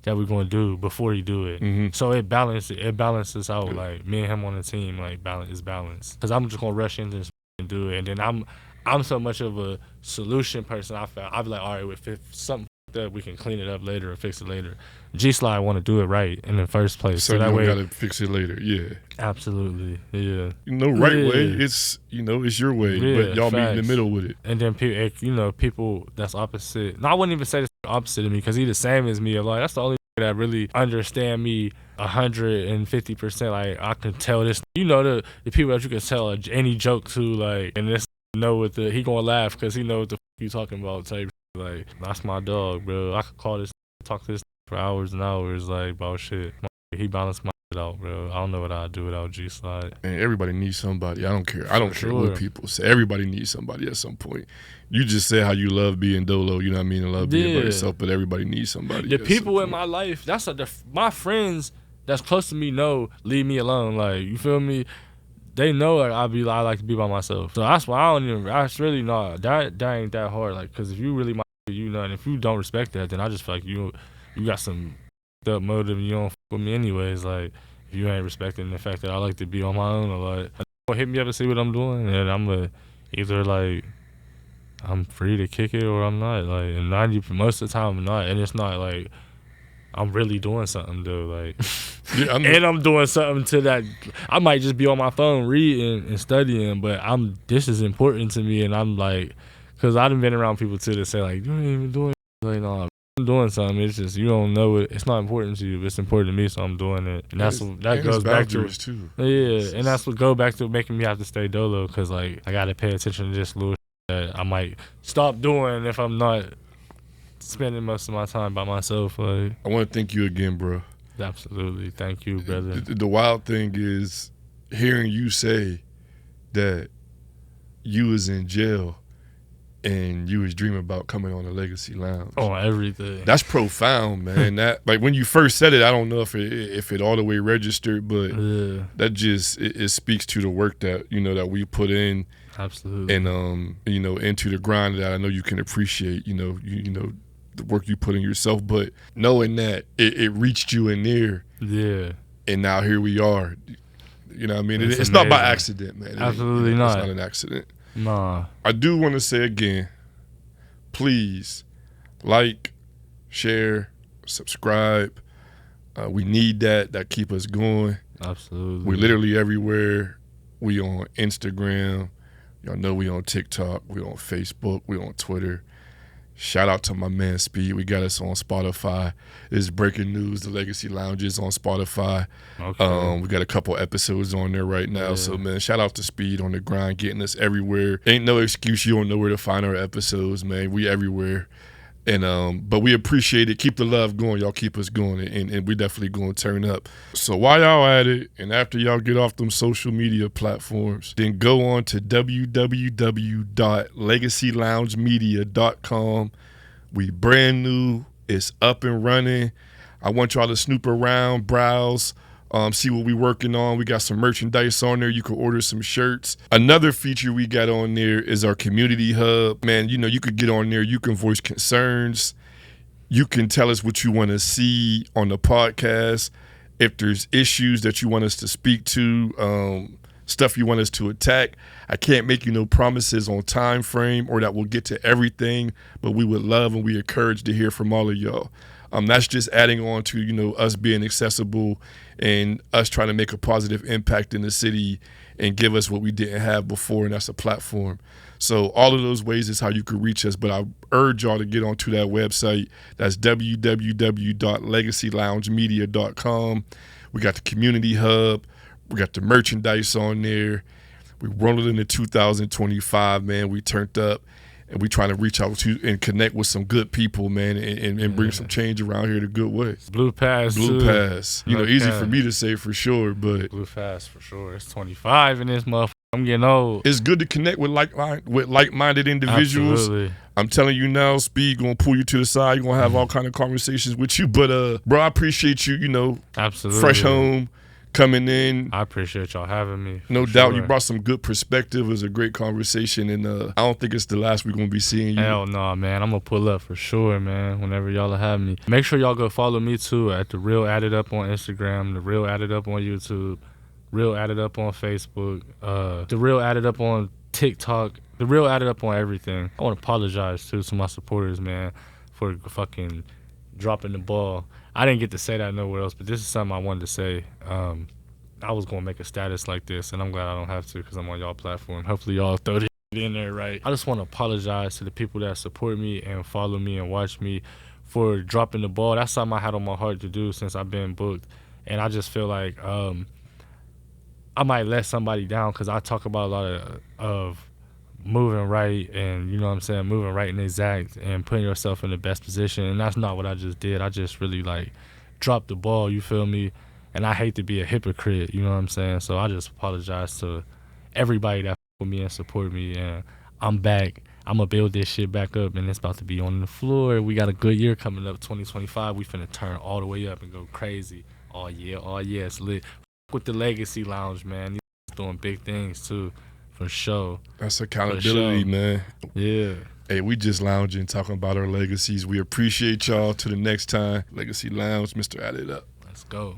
that we're gonna do before he do it. Mm-hmm. So it balances out. Like me and him on the team, like balance. Because I'm just gonna rush into this and do it, and then I'm so much of a solution person. I'll be like, all right, if something that we can clean it up later or fix it later. G-Slide want to do it right in the first place. So that way, gotta fix it later. Yeah, absolutely. Yeah, way. It's it's your way, but y'all meet in the middle with it. And then people that's opposite. No, I wouldn't even say that's opposite of me because he the same as me. Like that's the only that really understand me 150%. Like I can tell this. The people that you can tell any joke to, like, and this he gonna laugh because he know what the you talking about type. Like, that's my dog, bro. I could talk this for hours and hours, like, about shit. He balanced my shit out, bro. I don't know what I'd do without G-Slide. And everybody needs somebody. I don't care. I don't care what people say. Everybody needs somebody at some point. You just said how you love being dolo, you know what I mean, and love being by yourself, but everybody needs somebody. The people in my life, my friends that's close to me leave me alone. Like, you feel me? They know like I like to be by myself. So that's why that's really not, that ain't that hard. Like, cause if you really and if you don't respect that, then I just feel like you got some up motive and you don't fuck with me anyways. Like, if you ain't respecting the fact that I like to be on my own a lot, hit me up and see what I'm doing, and I'm either like I'm free to kick it or I'm not. Like, and most of the time I'm not, and it's not like I'm really doing something though, like, and I'm doing something to that. I might just be on my phone reading and studying, but this is important to me, and I'm like, cause I done been around people too that say like, you ain't even doing it. Like, no, I'm doing something. It's just you don't know it. It's not important to you, but it's important to me, so I'm doing it. And that goes back to too. Yeah, and that's what go back to making me have to stay dolo, cause like I gotta pay attention to this little shit that I might stop doing if I'm not spending most of my time by myself. Like, I want to thank you again, bro. Absolutely, thank you, brother. The wild thing is hearing you say that you was in jail and you was dreaming about coming on the Legacy Lounge. On everything. That's profound, man. That, like, when you first said it, I don't know if it all the way registered, but that just it speaks to the work that that we put in. Absolutely. And into the grind that I know you can appreciate. The work you put in yourself, but knowing that it reached you in there. Yeah. And now here we are. You know what I mean? It's amazing. not by accident, man. Absolutely not. It's not an accident. Nah. I do want to say again, please like, share, subscribe. We need that keep us going. Absolutely. We're literally everywhere. We on Instagram. Y'all know we on TikTok. We on Facebook. We on Twitter. Shout out to my man Speed. We got us on Spotify. It's breaking news. The Legacy Lounge is on Spotify. Okay. We got a couple episodes on there right now. Yeah. So, man, shout out to Speed on the grind, getting us everywhere. Ain't no excuse you don't know where to find our episodes, man. We everywhere. And but we appreciate it. Keep the love going. Y'all keep us going, and we definitely going to turn up. So while y'all at it, and after y'all get off them social media platforms, then go on to www.legacyloungemedia.com. We brand new. It's up and running. I want y'all to snoop around, browse, see what we working on. We got some merchandise on there. You can order some shirts. Another feature we got on there is our community hub. Man, you could get on there. You can voice concerns. You can tell us what you want to see on the podcast. If there's issues that you want us to speak to, stuff you want us to attack. I can't make you no promises on time frame or that we'll get to everything, but we would love and we encourage to hear from all of y'all. That's just adding on to, us being accessible and us trying to make a positive impact in the city and give us what we didn't have before, and that's a platform. So all of those ways is how you could reach us, but I urge y'all to get onto that website. That's www.legacyloungemedia.com. We got the community hub. We got the merchandise on there. We rolling into 2025, man. We turned up. And we trying to reach out to and connect with some good people, man, and bring some change around here the good way. Blue Pass, Pass. Easy for me to say for sure, but Blue Pass for sure. It's 25 in this motherfucker. I'm getting old. It's good to connect with like-minded individuals. Absolutely. I'm telling you now, Speed gonna pull you to the side. You're gonna have all kind of conversations with you. But bro, I appreciate you. Absolutely. Fresh home. Coming in. I appreciate y'all having me. No doubt. You brought some good perspective. It was a great conversation, and I don't think it's the last we're going to be seeing you. Hell no, man. I'm going to pull up for sure, man, whenever y'all have me. Make sure y'all go follow me, too, at The Real Additup on Instagram, The Real Additup on YouTube, Real Additup on Facebook, The Real Additup on TikTok, The Real Additup on everything. I want to apologize, too, to my supporters, man, for fucking dropping the ball. I didn't get to say that nowhere else, but this is something I wanted to say. I was going to make a status like this, and I'm glad I don't have to because I'm on y'all platform. Hopefully y'all throw this in there right. I just want to apologize to the people that support me and follow me and watch me for dropping the ball. That's something I had on my heart to do since I've been booked, and I just feel like I might let somebody down because I talk about a lot of moving right and, moving right and exact and putting yourself in the best position. And that's not what I just did. I just really, dropped the ball, you feel me? And I hate to be a hypocrite, you know what I'm saying? So I just apologize to everybody that f with me and support me. And I'm back. I'm going to build this shit back up, and it's about to be on the floor. We got a good year coming up, 2025. We finna turn all the way up and go crazy. Oh, yeah, it's lit. With the Legacy Lounge, man. These doing big things, too. For sure. That's accountability, man. Yeah. Hey, we just lounging, talking about our legacies. We appreciate y'all. Till the next time, Legacy Lounge, Mr. Additup. Let's go.